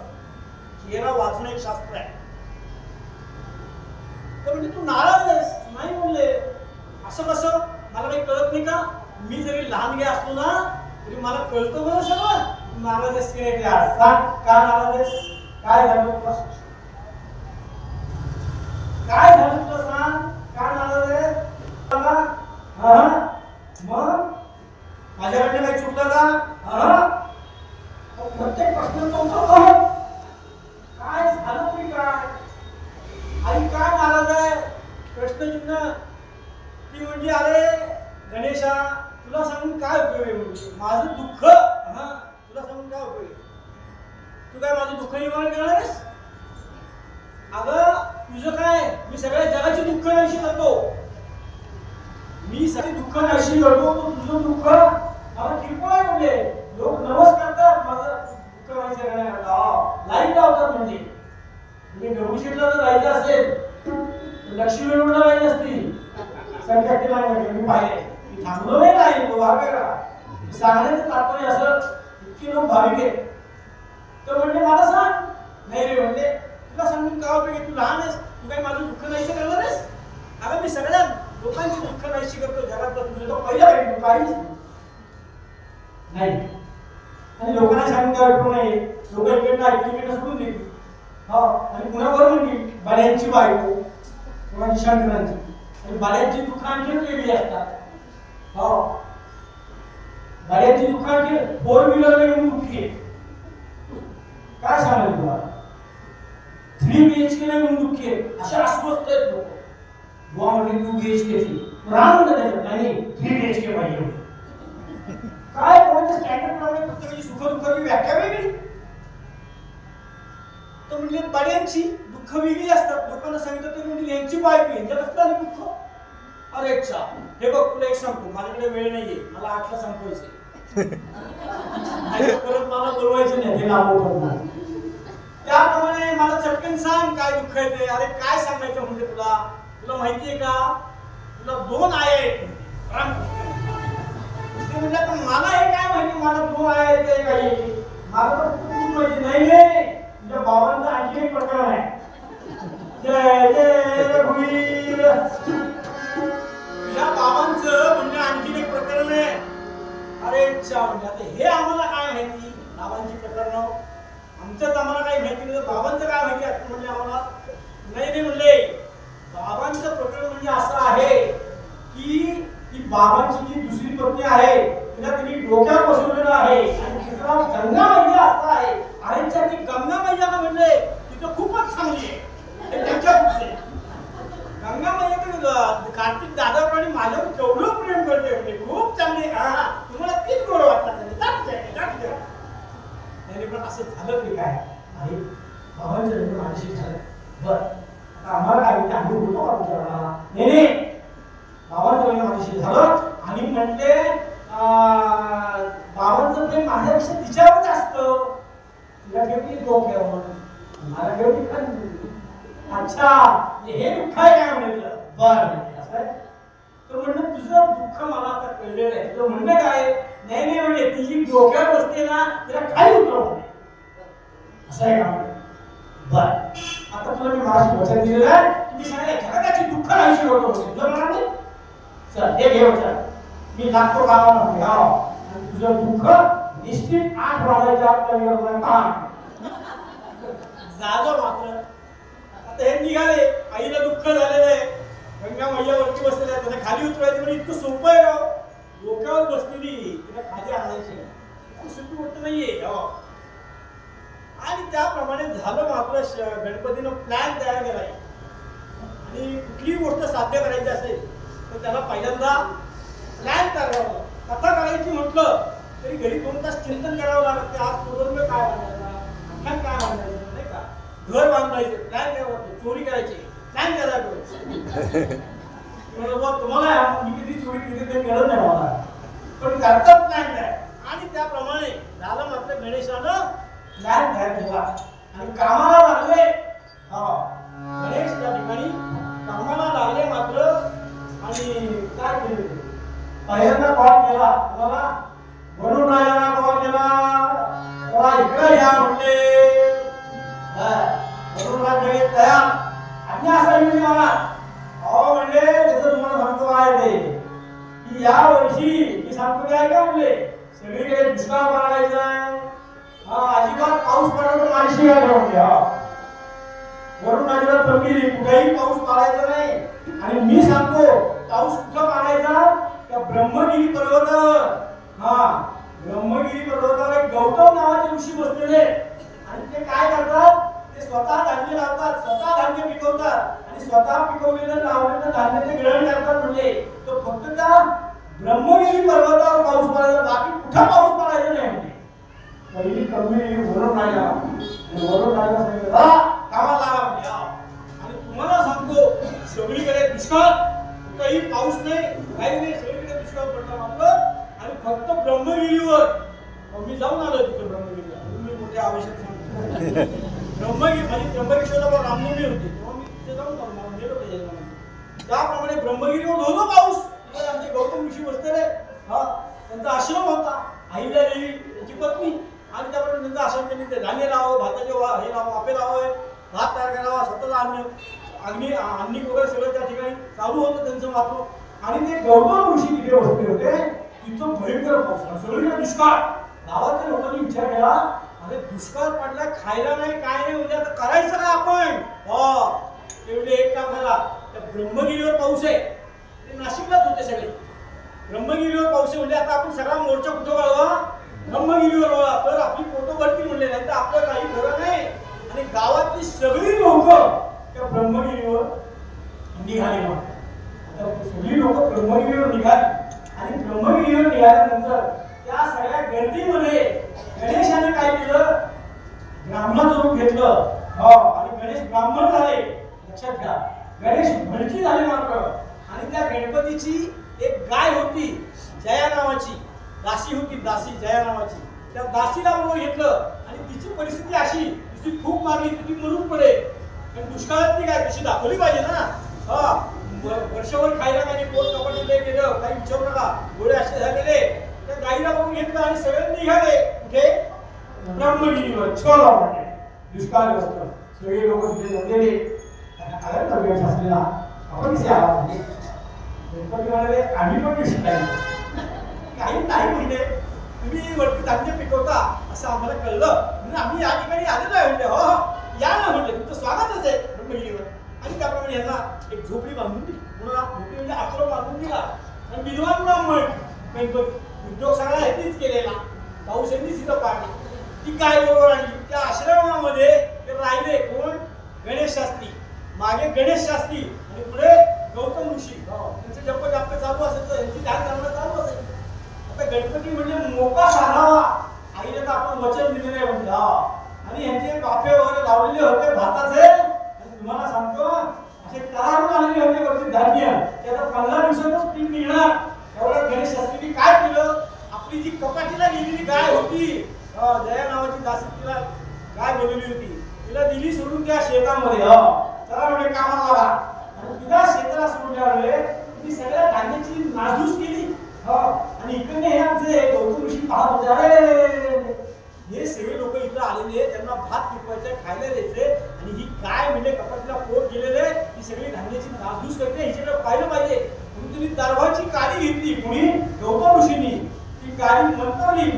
चेहरा वाचणं एक शास्त्र आहे. तर म्हणजे तू नाराज आहेस नाही बोलले असं कसं मला काही कळत नाही का? मी जरी लहान गे असतो ना तरी मला कळतं बरं सगळं. नाराज आहेस की नाही सांग का नाराज आहेस? काय झालं तुला? काय झालं तुला सांग का नाराज आहेस? मग माझ्याकडे काही चुकलं का? प्रत्येक प्रश्नाचं उत्तर काय झालं तरी काय? आई काय नाराज आहे? प्रश्नचिन्ह ती म्हणजे अरे गणेशा तुला सांगून काय उपयोग आहे? म्हणजे माझं दुःख तुला सांगून काय उपयोग आहे? तू काय माझं दुःख निवारण करणार आहेस? अगं तुझं काय मी सगळ्या जगाची दुःख नाहीशी करतो. मी सगळी दुःख नाहीशी करतो. तुझं दुःख मला किरकोळ आहे. म्हणजे लोक नमस्कार करतात माझं दुःख नाहीशी करण्याकरता लाईन लावतात. म्हणजे गरुशीला जर जायचं असेल तर लक्ष्मी रोडला लाईन असती. संकट मी पाहिले मी थांबलो नाही लाईन तो भाग वेगळा. सांगण्याचं तात्पर्य असं इतके लोक भाविक आहेत. तर म्हणजे मला सांग नाही रे म्हणजे तुला सांगून काय उपयोग आहे? तू लहान आहेस तू काही माझं दुःख नाहीशी करणार आहेस? अगं मी सगळ्या लोकांची दुःख नाहीशी करतो जगातलं. तुझं तो पहिला भेटतो काहीच नाही. आणि लोकांना सांगून काय उपयोग नाही. लोक इकडनं ऐकून सोडून देतील. आणि पुन्हा बरोबर म्हणतील बाड्यांची बायको किंवा शंकरांची आणि बाड्यांची दुःख आणखी वेगळी असतात. बाड्यांची दुःख आणखी 4 व्हीलर येऊन दुःखी आहे. काय सांगाल तुम्हाला? 3 BHK येऊन दुःखी आहे. अशा अस्वस्थ आहेत लोक. बुवा म्हणजे 2 BHK राहून त्याच्यात नाही 3 BHK पाहिजे. काय कोणाच्या स्टँडर्ड प्रमाणे प्रत्येकाची सुख दुःखाची व्याख्या वेगळी. तर म्हणजे बाड्यांची दुःख वेगळी असतात. लोकांना सांगितलं ते म्हणजे यांची बायको यांच्यात असतं दुःख. अरे अच्छा हे बघ तुला एक सांगतो माझ्याकडे वेळ नाहीये मला 8ला संपवायचे. परत मला बोलवायचं नाही हे नाव. त्याप्रमाणे मला चटकन सांग काय दुःख आहे ते. अरे काय सांगायचं म्हणजे तुला तुला माहितीये का? तुला 2 आई आहेत. ते म्हणजे मला हे काय माहिती मला 2 आई आहेत काही मला तर माहिती नाही. आमच्याच आम्हाला काही माहिती नाही, बाबांचं काय माहिती आहे म्हणजे आम्हाला नाही म्हणले. बाबांचं प्रकरण म्हणजे असं आहे की ती बाबांची जी दुसरी पत्नी आहे तिला तिने डोक्यावर बसवलेलं आहे आणि तिचा गंगा मैया असं आहे. आईच्या ती गंगा मैया म्हणले तिथं खूपच चांगली आहे हे त्यांच्या पुढचे. गंगा मैया तर कार्तिक दादावर आणि माझ्यावर केवढं प्रेम करते म्हणजे खूप चांगली. हा तुम्हाला तीच गोड वाटतात त्याने पण असं झालं की काय आई बाबांचं लग्न माझ्याशी झालं. बरं आता आम्हाला काय माहिती आम्ही बोलतो का तुमच्या नाही बाबांचं लग्न माझ्याशी झालं आणि म्हटले बाबांचं प्रेम माझ्यापेक्षा तिच्यावर जास्त. तिला ठेवली डोक्यावर मला ठेवली खाली. अच्छा हे दुःख आहे काय म्हटलं. बरं असं तर म्हणलं तुझं दुःख मला आता कळलेलं आहे. तुझं म्हणणं काय नाही म्हणजे तिची डोक्यावर बसते ना तिला खाली उतरव असं आहे का. बरं आता तुला मी माझी वचन दिलेलं आहे तुम्ही सांगितलं जगाची दुःख नाहीशी होतो तुझं म्हणा नाही. चल हे घे वचन मी लागतो कामाला म्हणते आणि तुझं दुःख निश्चित 8 वाजायच्या आत जागो मात्र. आता हे निघाले आईला दुःख झालेलं आहे गंगा मैया वरती बसलेल्या आहे त्यांना खाली उतरायचं म्हणजे इतकं सोपं आहे हो. डोक्यावर बसलेली तिला खाली आणायची सोपी गोष्ट नाहीये हो. आणि त्याप्रमाणे झालं मात्र गणपतीनं प्लॅन तयार केलाय आणि कुठलीही गोष्ट साध्य करायची असेल तर त्याला पहिल्यांदा प्लॅन तयार करावा. कथा करायची म्हटलं तरी घरी 2 तास चिंतन करावं लागत की आज पूर्ण काय बांधायचा आख्यान काय बांधायचं नाही का. घर बांधायचं प्लॅन करावं लागतं. चोरी करायची प्लॅन करायचं. तुम्हाला मी किती चोरी केली ते कळत नाही मला पण करतात प्लॅन काय. आणि त्याप्रमाणे झालं मात्र गणेशानं प्लॅन तयार केला आणि कामाला लागले. गणेश त्या ठिकाणी कामाला लागले मात्र आणि काय केले पहिल्यांदा कॉल केला तुम्हाला वरुण राजाला कॉल केला इकडे या म्हणले. वरुण राजा तयार आणि असं म्हणजे मला म्हणले त्याचं तुम्हाला सांगतो काय ते की या वर्षी मी सांगतो काय का म्हणले सगळीकडे दुष्काळ पडायचा आहे. अजिबात पाऊस पडला तर माझी शिवाय म्हणले. वरून अजिबात तंबीरी कुठेही पाऊस पडायचा नाही. आणि मी सांगतो पाऊस कुठं पडायचा त्या ब्रह्मगिरी पर्वतावर. ब्रह्मगिरी पर्वतावर एक गौतम नावाचे ऋषी बसलेले आणि ते काय करतात ते स्वतः धान्य लावतात स्वतः धान्य पिकवतात आणि स्वतः पिकवलेलं लावलेलं धान्य ते ग्रहण करतात. म्हणजे तो फक्त त्या ब्रह्मगिरी पर्वतावर पाऊस पडायचा बाकी कुठं पाऊस पडायचा नाही. म्हणजे पहिली कमी वरून राहिला आणि वरून राहिला सांगितलं कामाला लागा म्हणजे. आणि तुम्हाला सांगतो सगळीकडे दुष्काळ कुठेही पाऊस नाही काही नाही सगळीकडे दुष्काळ पडला मात्र आणि फक्त ब्रह्मगिरीवर मी जाऊन आलो तिथे ब्रह्मगिरीला मी मोठ्या आवश्यक सांगतो. ब्रह्मगिरी माझी त्र्यंबकेश्वरला रामनवमी होती तेव्हा मी तिथे जाऊन गेलो त्याप्रमाणे ब्रह्मगिरीवर होतो पाऊस. आमचे गौतम ऋषी बसलेले त्यांचा आश्रम होता अहिल्या देवी त्यांची पत्नी आणि त्याप्रमाणे त्यांचा आश्रम त्यांनी ते धान्य लावावं भाताचे हे लावा वाफे लावावे भात तयार करावा स्वतःचा अन्नी वगैरे सगळं त्या ठिकाणी चालू होतं त्यांचं मात्र. आणि ते गौतम ऋषी तिथे बसले होते तिथं भयंकर पाऊस सगळीकडे दुष्काळ. गावातल्या लोकांनी विचार केला अरे दुष्काळ पडला खायला नाही काय नाही म्हणजे आता करायचं काय आपण. तेवढे एक काम करा त्या ब्रह्मगिरीवर पाऊस आहे ते नाशिकलाच होते सगळे. ब्रह्मगिरीवर पाऊस आहे म्हणजे आता आपण सगळा मोर्चा कुठं वळवा ब्रह्मगिरीवर वळवा तर आपली फोटो भरती म्हणले नाही तर आपलं काही खरं नाही. आणि गावातली सगळी लोक त्या ब्रह्मगिरीवर निघाली. सगळी लोक ब्रह्मगिरीवर निघाली आणि ब्रह्मगिरीवर निघाल्यानंतर त्या सगळ्या गर्दीमध्ये गणेशाने काय केलं ब्राह्मणाचं रूप घेतलं. आणि गणेश ब्राह्मण झाले. लक्षात घ्या गणेश भडकी झाले मात्र. आणि त्या गणपतीची एक गाय होती जया नावाची दासी होती दासी जया नावाची त्या दासीला बरोबर घेतलं आणि तिची परिस्थिती अशी तिची खूप मारली ती मरून पडे पण दुष्काळात ती काय तशी दाखवली पाहिजे ना. वर्षभर खायला काही पोट कपाटीला गेलं काही विचारू नका डोळे असे झालेले त्या गाईला बघून घेतलं आणि सगळे निघाले कुठे ब्रह्मगिरीवर छोला वाटे दुष्काळग्रस्त सगळे लोक तिथे जमलेले. आपण कसे आला म्हणजे गणपती म्हणाले आम्ही पण शिकायला काही नाही म्हणजे तुम्ही वरती धान्य पिकवता असं आम्हाला कळलं म्हणून आम्ही या ठिकाणी आलेलो आहे म्हणले. हो या ना म्हणले, तुमचं स्वागतच आहे ब्रह्मगिरीवर. आणि त्याप्रमाणे यांना एक झोपडी बांधून दिली. म्हणून झोपडी म्हणजे आश्रम बांधून दिला. आणि विद्वान ब्राह्मण गणपती उद्योग सगळा ह्यांनीच केलेला, पाऊस यांनीच इथं पाडला. ती काय बरोबर आणली त्या आश्रमामध्ये ते राहिले कोण? गणेश शास्त्री, मागे गणेश शास्त्री आणि पुढे गौतम ऋषी. त्यांचे जप जाप चालू असायचं, यांची ध्यान करणं चालू असायचं. आता गणपती म्हणजे मोका साधावा आईने तर आपण वचन दिलेलं आहे म्हणजे. आणि यांचे बाफे वगैरे लावलेले होते भाताचे. आणि तुम्हाला सांगतो असे करारून आलेले होते वरती धान्य, ते आता 15 दिवसातच पीक निघणार. एवढ्या गणेश शास्त्रींनी काय केलं, आपली जी कपाटीला गेलेली गाय होती, जया नावाची दासी, तिला गाय बनवली होती, तिला दिली सोडून त्या शेतामध्ये. चला म्हणजे कामाला लागा. आणि तिला शेताला सोडल्यामुळे ती सगळ्या धान्याची नासधूस केली. आणि इकडे हे आमचे गौतम ऋषी पाहत होते, अरे हे सगळे लोक इथं आलेले, त्यांना भात पिकवायचे, खायला द्यायचे, आणि ही गाय म्हणजे कपाटीला पोट गेलेले, ही सगळी धान्याची नासधूस करते, हिच्याकडे पाहिलं पाहिजे. म्हणून तुम्ही दरबारची काडी घेतली कोणी? गौतम ऋषींनी. ती काडी मंत्रवली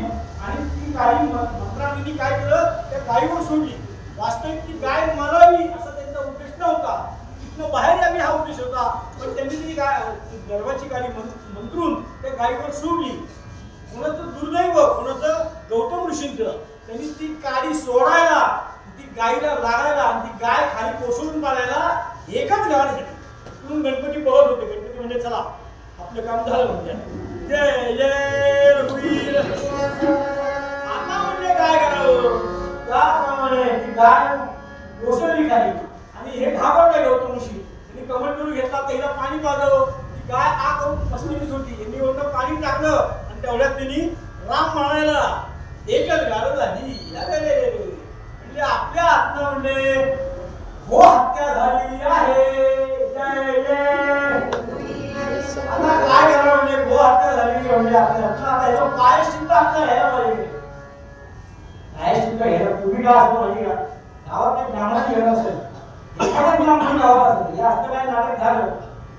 आणि ती काडी मंत्रांनी काय केलं, त्या गायीवर सोडली. वास्तविक ती गाय मरावी असा त्यांचा उद्देश नव्हता, तिथनं बाहेर यावी हा उद्देश होता. पण त्यांनी ती गाय दरबारची काडी मंत्रून त्या गायीवर सोडली. कोणाचं दुर्दैव, कोणाचं? गौतम ऋषींचं. त्यांनी ती काडी सोडायला, ती गायीला लागायला आणि ती गाय खाली कोसळून पाडायला एकच गावासाठी म्हणून गणपती पळत होते. गणपती म्हणजे चला आपलं काम झालं म्हणजे. जय जय रघुवीर. आता म्हणजे काय करावं, त्याप्रमाणे ती गाय कोसळली खाली आणि हे घाबरले गौतम ऋषी. त्यांनी कमंडलू घेतला, त्याला पाणी पाजलं. ती गाय आ करून बसलेलीच होती. यांनी वरनं पाणी टाकलं आणि तेवढ्यात त्यांनी राम म्हणायला एकच गाड झाली. म्हणजे आपल्या हातनं म्हणजे हो हत्या झाली आहे. जय जय. आता काय करावं म्हणजे गो हत्या झाली म्हणजे आपल्या हातनं प्रायश्चित्त आपल्या ह्याला पाहिजे. प्रायश्चित्त घ्यायला तुम्ही काय असतो माहिती का, गावात त्या ब्राह्मणाची घर असेल, एखाद्या ब्राह्मण गावात असेल, हे असं काय नाटक झालं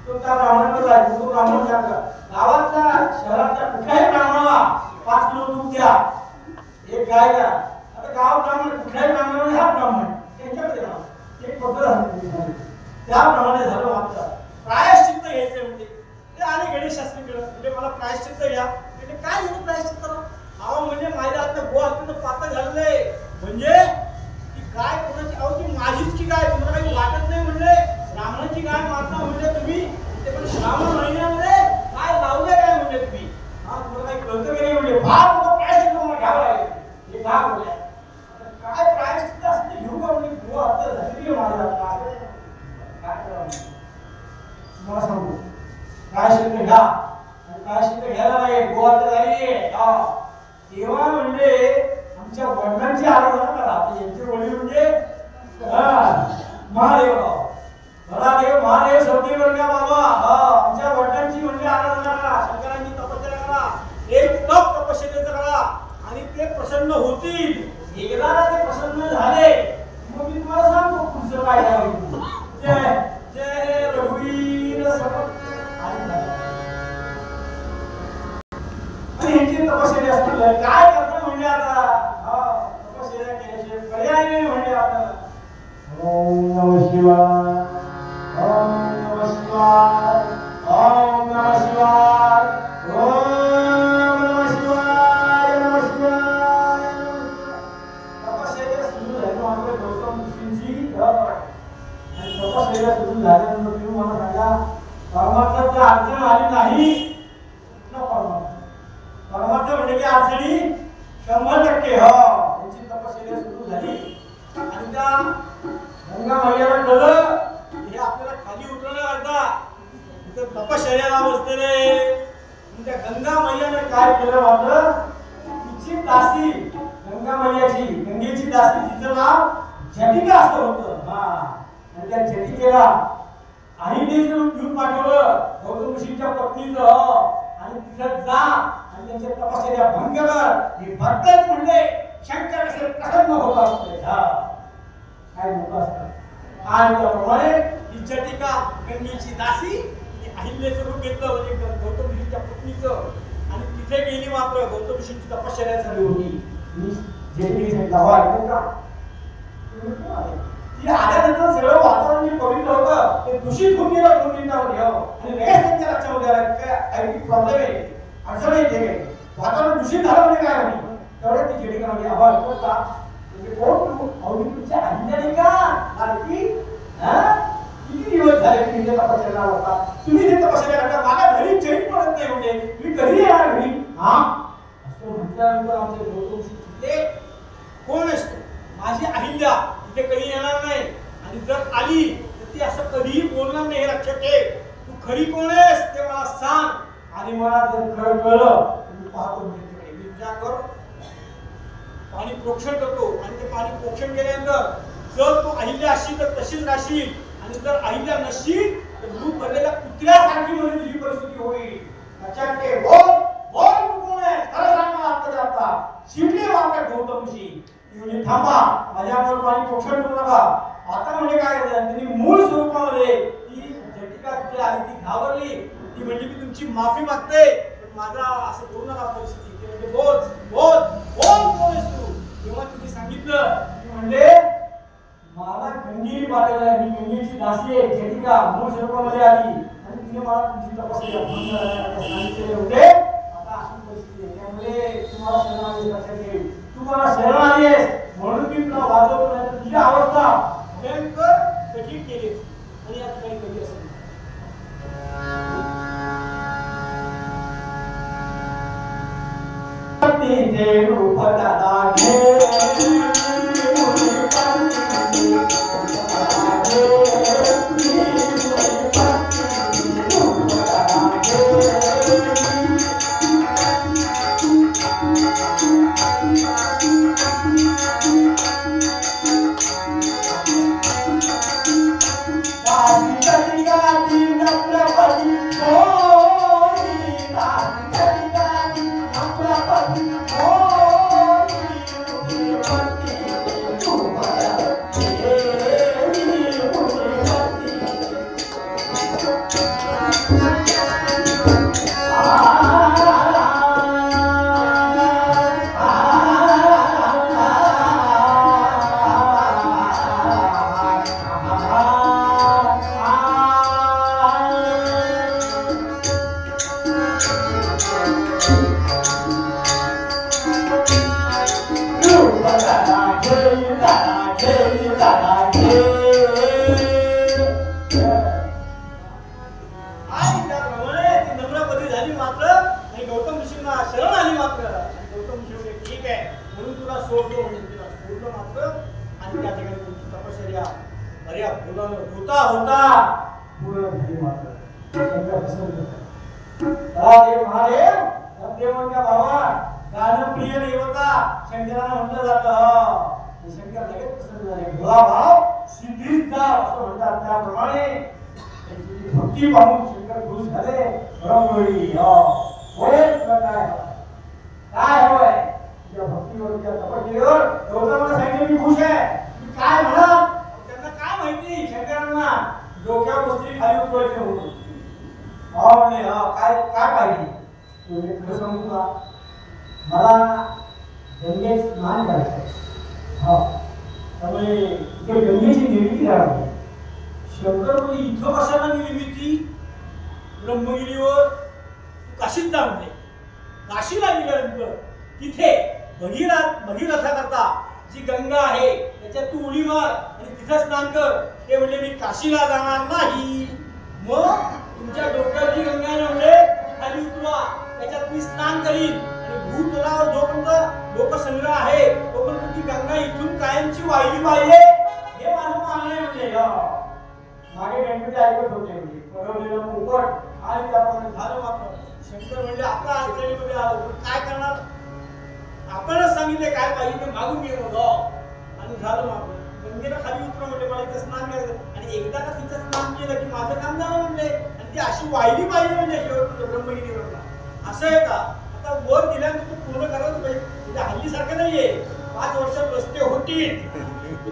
तो त्या ब्राह्मणाकडे जायचं. तो ब्राह्मण सांगा गावातल्या शहरातल्या कुठल्याही ब्राह्मणाला 5 किलो दूध द्या, एक गाय द्या. आता गाव ब्राह्मण कुठल्याही ब्राह्मणाने हा ब्राह्मण त्यांच्याकडे जाणार एक पद्धत झाली. त्याप्रमाणे झालं. मात्र प्रायश्चित्त घ्यायचं म्हणजे ते आले गणेश शास्त्रीकडे, म्हणजे मला प्रायश्चित्त घ्या. म्हणजे काय घेऊ प्रायश्चित्त? अहो म्हणजे माझ्या आता गो हत्तीचं पातळ झालेलं आहे. म्हणजे ती गाय कोणाची? अहो ती माझीच की गाय, तुम्हाला काही वाटत नाही म्हणले. ब्राह्मणाची गाय मारता म्हणजे तुम्ही, ते पण श्रावण महिन्यामध्ये काय लावले काय म्हणजे तुम्ही, तुम्हाला काही कळतं की नाही म्हणजे. फार मोठं प्रायश्चित्त मला घ्यावं लागेल. हे का बोलल्या काय प्रायश्चित्त असते घेऊ का म्हणजे गो हत्या झालेली माझ्या काय करावं मला सांगू. प्रायश्चित्त घ्या आणि प्रायश्चित्त घ्यायला लागेल. गो हत्या झाली तेव्हा म्हणजे आमच्या वडिलांची आराधना करा. यांचे वडील म्हणजे महादेवराव, महादेव महादेव सौदेवर का बाबा. आमच्या वडिलांची म्हणजे आराधना करा, शंकरांची तपश्चर्या करा, एक तप तपश्चर्याचं करा आणि ते प्रसन्न होतील. एकदा ते प्रसन्न झाले मग मी तुम्हाला सांगतो पुढचं काय करावं. जय जय रघुवीर. आणि ह्यांची तपश्चर्या असतील काय करतो म्हणजे आता तपश्चर्या केल्याशिवाय पर्याय नाही म्हणजे आपल्याला. ओम नमः शिवाय, ओम नमः शिवाय, ओम नमः शिवाय, ओम नमः शिवाय, नमः शिवाय. तपश्चर्या सुरू झाली आपल्या गौतम ऋषींची. आणि तपश्चर्या सुरू झाल्यानंतर तुम्ही मला सांगा परमार्थाची अडचण आली नाही ना? परमार्थ म्हणजे की अडचणी 100%. त्यांची तपश्चर्या सुरू झाली आणि त्या गंगा मैयाला कळलं हे आपल्याला खाली उतरण्याकरता तिथे तपश्चर्याला बसलेले. त्या गंगा मैयाने काय केलं मात्र तिची दासी, गंगा मैयाची गंगेची दासी, तिचं नाव जटिका असं होतं. आणि त्या जटिकेला आईने घेऊन पाठवलं गौतम ऋषींच्या पत्नीचं. आणि तिथं जा आणि त्यांच्या तपश्चर्या भंग कर. हे भक्तच म्हणजे शंकर कसं प्रसन्न होत असते. काय लोक असतात. आणि त्याप्रमाणे ही जटिका गंगेची दासी अहिल्याचं रूप घेतलं म्हणजे गौतम ऋषींच्या पत्नीचं. आणि तिथे गेली मात्र गौतम ऋषींची तपश्चर्या झाली होती. जे गावा ऐकत का ती आल्यानंतर सगळं वातावरण जे पवित्र होतं ते दूषित होऊन गेलं 2 मिनिटांमध्ये. आणि लगेच त्यांच्या लक्षामध्ये आलं काय काही प्रॉब्लेम आहे, अडचण येते काय, वातावरण दूषित झालं म्हणजे काय होईल. तेवढे ती जेणेकरून आवाज होता म्हणजे कोण अवधी तुमच्या अंजली का लाडकी किती दिवस झाले तुम्ही इथे तपश्चर्या होता, तुम्ही इथे तपश्चर्या करता, मला घरी चैन पडत नाही म्हणजे तुम्ही कधी येणार घरी. असं म्हटल्यानंतर आमचे गौतम ऋषी कोण असतो, माझी अहिल्या इथे कधी येणार नाही आणि जर आली तर ती असं कधीही बोलणार नाही, हे लक्षात ठेव. तू खरी कोण आहेस ते मला सांग आणि मला जर खरं कळलं तर मी पाहतो मी तुझ्यावर पाणी प्रोक्षण करतो आणि ते पाणी प्रोक्षण केल्यानंतर जर तू अहिल्या असशील तर तशीच राहशील आणि जर अहिल्या नसशील तर दूध भरलेल्या कुत्र्यासारखी म्हणून तुझी परिस्थिती होईल. लक्षात ठेव. बोल बोल तू कोण आहे, खरं सांग मला आता. शिवले वापरा गौतम ऋषी म्हणजे थांबा, माझ्यावर पाणी प्रोक्षण करू नका. आता म्हणजे काय त्यांनी मूळ स्वरूपामध्ये ती जटिका तिथे आली, ती घाबरली, ती म्हणजे मी तुमची माफी मागते पण माझा असं करू नका परिस्थिती. ते म्हणजे बोल बोल बोल कोण आहेस तू. तेव्हा तिने सांगितलं की म्हणजे मला गंगेरी पाठवलं आहे, मी गंगेची दासी आहे. जटिका मूळ स्वरूपामध्ये आली आणि तिने मला तुमची तपस्या सांगितलेले होते. आता अशी परिस्थिती आहे त्यामुळे तुम्हाला शरणागती लक्षात ठेव. तू मला शरण आली आहेस म्हणून मी तुला वाचवतो, नाही तर तुझी अवस्था भयंकर कठीण केली आणि या ठिकाणी कधी असेल तिथे रूप दादा घे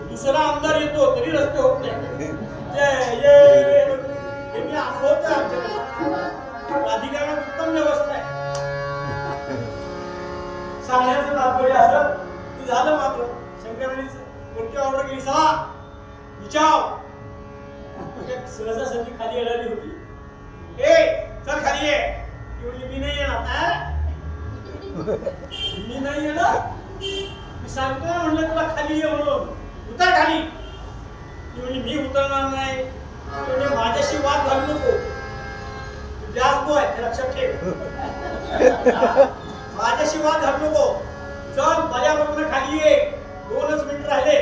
दुसरा आमदार येतो तरी रस्ते होत नाही. प्राधिकरणात उत्तम व्यवस्था आहे. सांगण्याचं तात्पर्य असं की झालं मात्र शंकरांनी कोणती ऑर्डर केली सा विचार सहजासहजी खाली येणारी होती. ए चल खाली ये. ती म्हणली मी नाही येणार. मी नाही येणार. मी सांगतो ना म्हणलं तुला खाली ये म्हणून. उतर खाली. ती म्हणली मी उतरणार नाही. म्हणजे माझ्याशी वाद घालू नको. जास्त बॉय हे लक्षात ठेव. माझ्याशी वाद घालू नको. चल माझ्याबरोबर खाली ये. 2च मिनिट राहिले.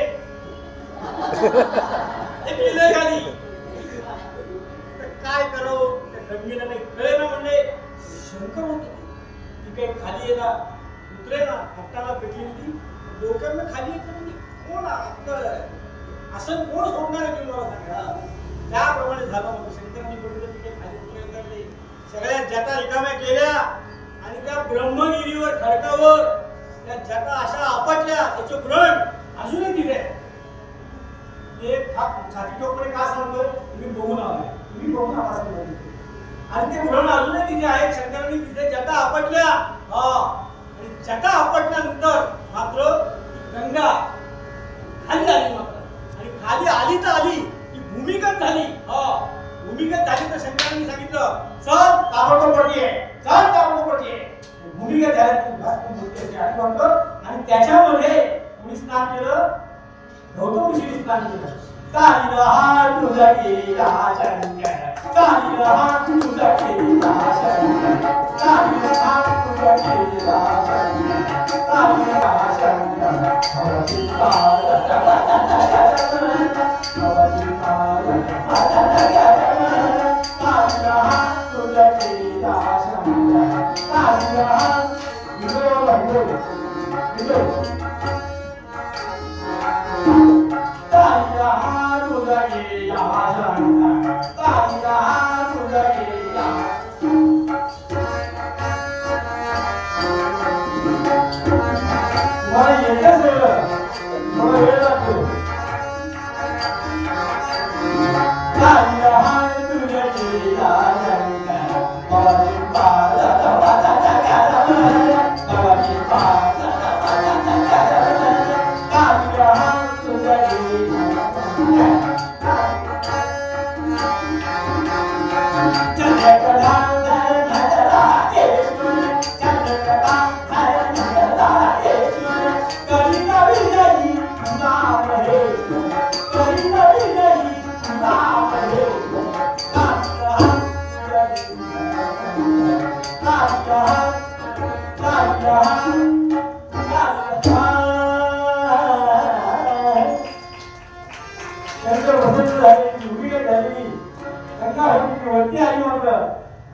गेले खाली. काय करावं त्या गंगेला काही कळे ना. म्हणजे शंकर होते ती काही खाली येणार उतरे ना. हाताला पेटली होती डोक्याला खाली येत म्हणजे कोण आपलं असं कोण सोडणार आहे तुम्ही मला सांगा. त्याप्रमाणे झालं होतं. शंकरांनी बघितलं ती काही खाली उतरायला लागले. सगळ्या जटा रिकाम्या केल्या आणि त्या ब्रह्मगिरीवर खडकावर त्या जटा अशा आपटल्या. त्याचे व्रण अजूनही तिथे एक छाती टोकडे का सांगतोय तुम्ही बघून आलाय. तुम्ही बघून आला आणि ते व्रण अजूनही तिथे आहेत. शंकरांनी तिथे जटा आपटल्या. आणि जटा आपटल्यानंतर मात्र गंगा खाली आली मात्र. आणि खाली आली तर आली ती भूमिगत झाली. भूमिगत झाली तर शंकरांनी सांगितलं चल ताबडतोब पडली आहे. चल ताबडतोब पडली आहे. भूमिगत झाल्या आणि त्याच्यामध्ये कोणी स्नान केलं. गौतम ऋषीने स्नान केलं. काही रहा तुझा केला शंकर. काही रहा तुझा केला शंकर. काही रहा तुझा केला शंकर. काही रहा शंकर. भवती काल भवती काल काही रहा तुझा केला शंकर. काही रहा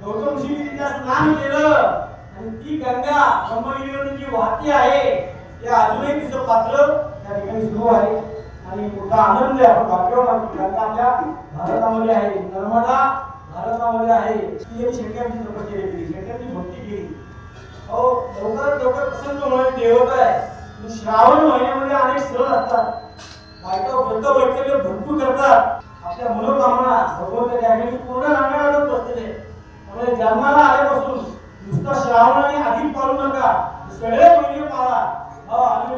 गौतम ऋषीने तिला स्नान केलं आणि ती गंगा ब्रह्मगिरीवरून जी वाहती आहे ते अजूनही तिचं पात्र त्या ठिकाणी सुरू आहे. आणि मोठा आनंद आहे. आपण भाग्यवान गंगा आपल्या भारतामध्ये आहे. नर्मदा भारतामध्ये आहे. ती एक शंकराची तपस्या केली. शंकराची भक्ती केली. लवकरात लवकर प्रसन्न होणारी देवता आहे. श्रावण महिन्यामध्ये अनेक सण असतात. बायका व्रत वैकल्य भरपूर करतात. आपल्या मनोकामना भगवंत त्या ठिकाणी पूर्ण नाण्यावर बसलेले. त्यामुळे जन्माला आल्यापासून नुसता श्रावणाने अधिक पाळू नका. सगळे महिने पाळा. आणि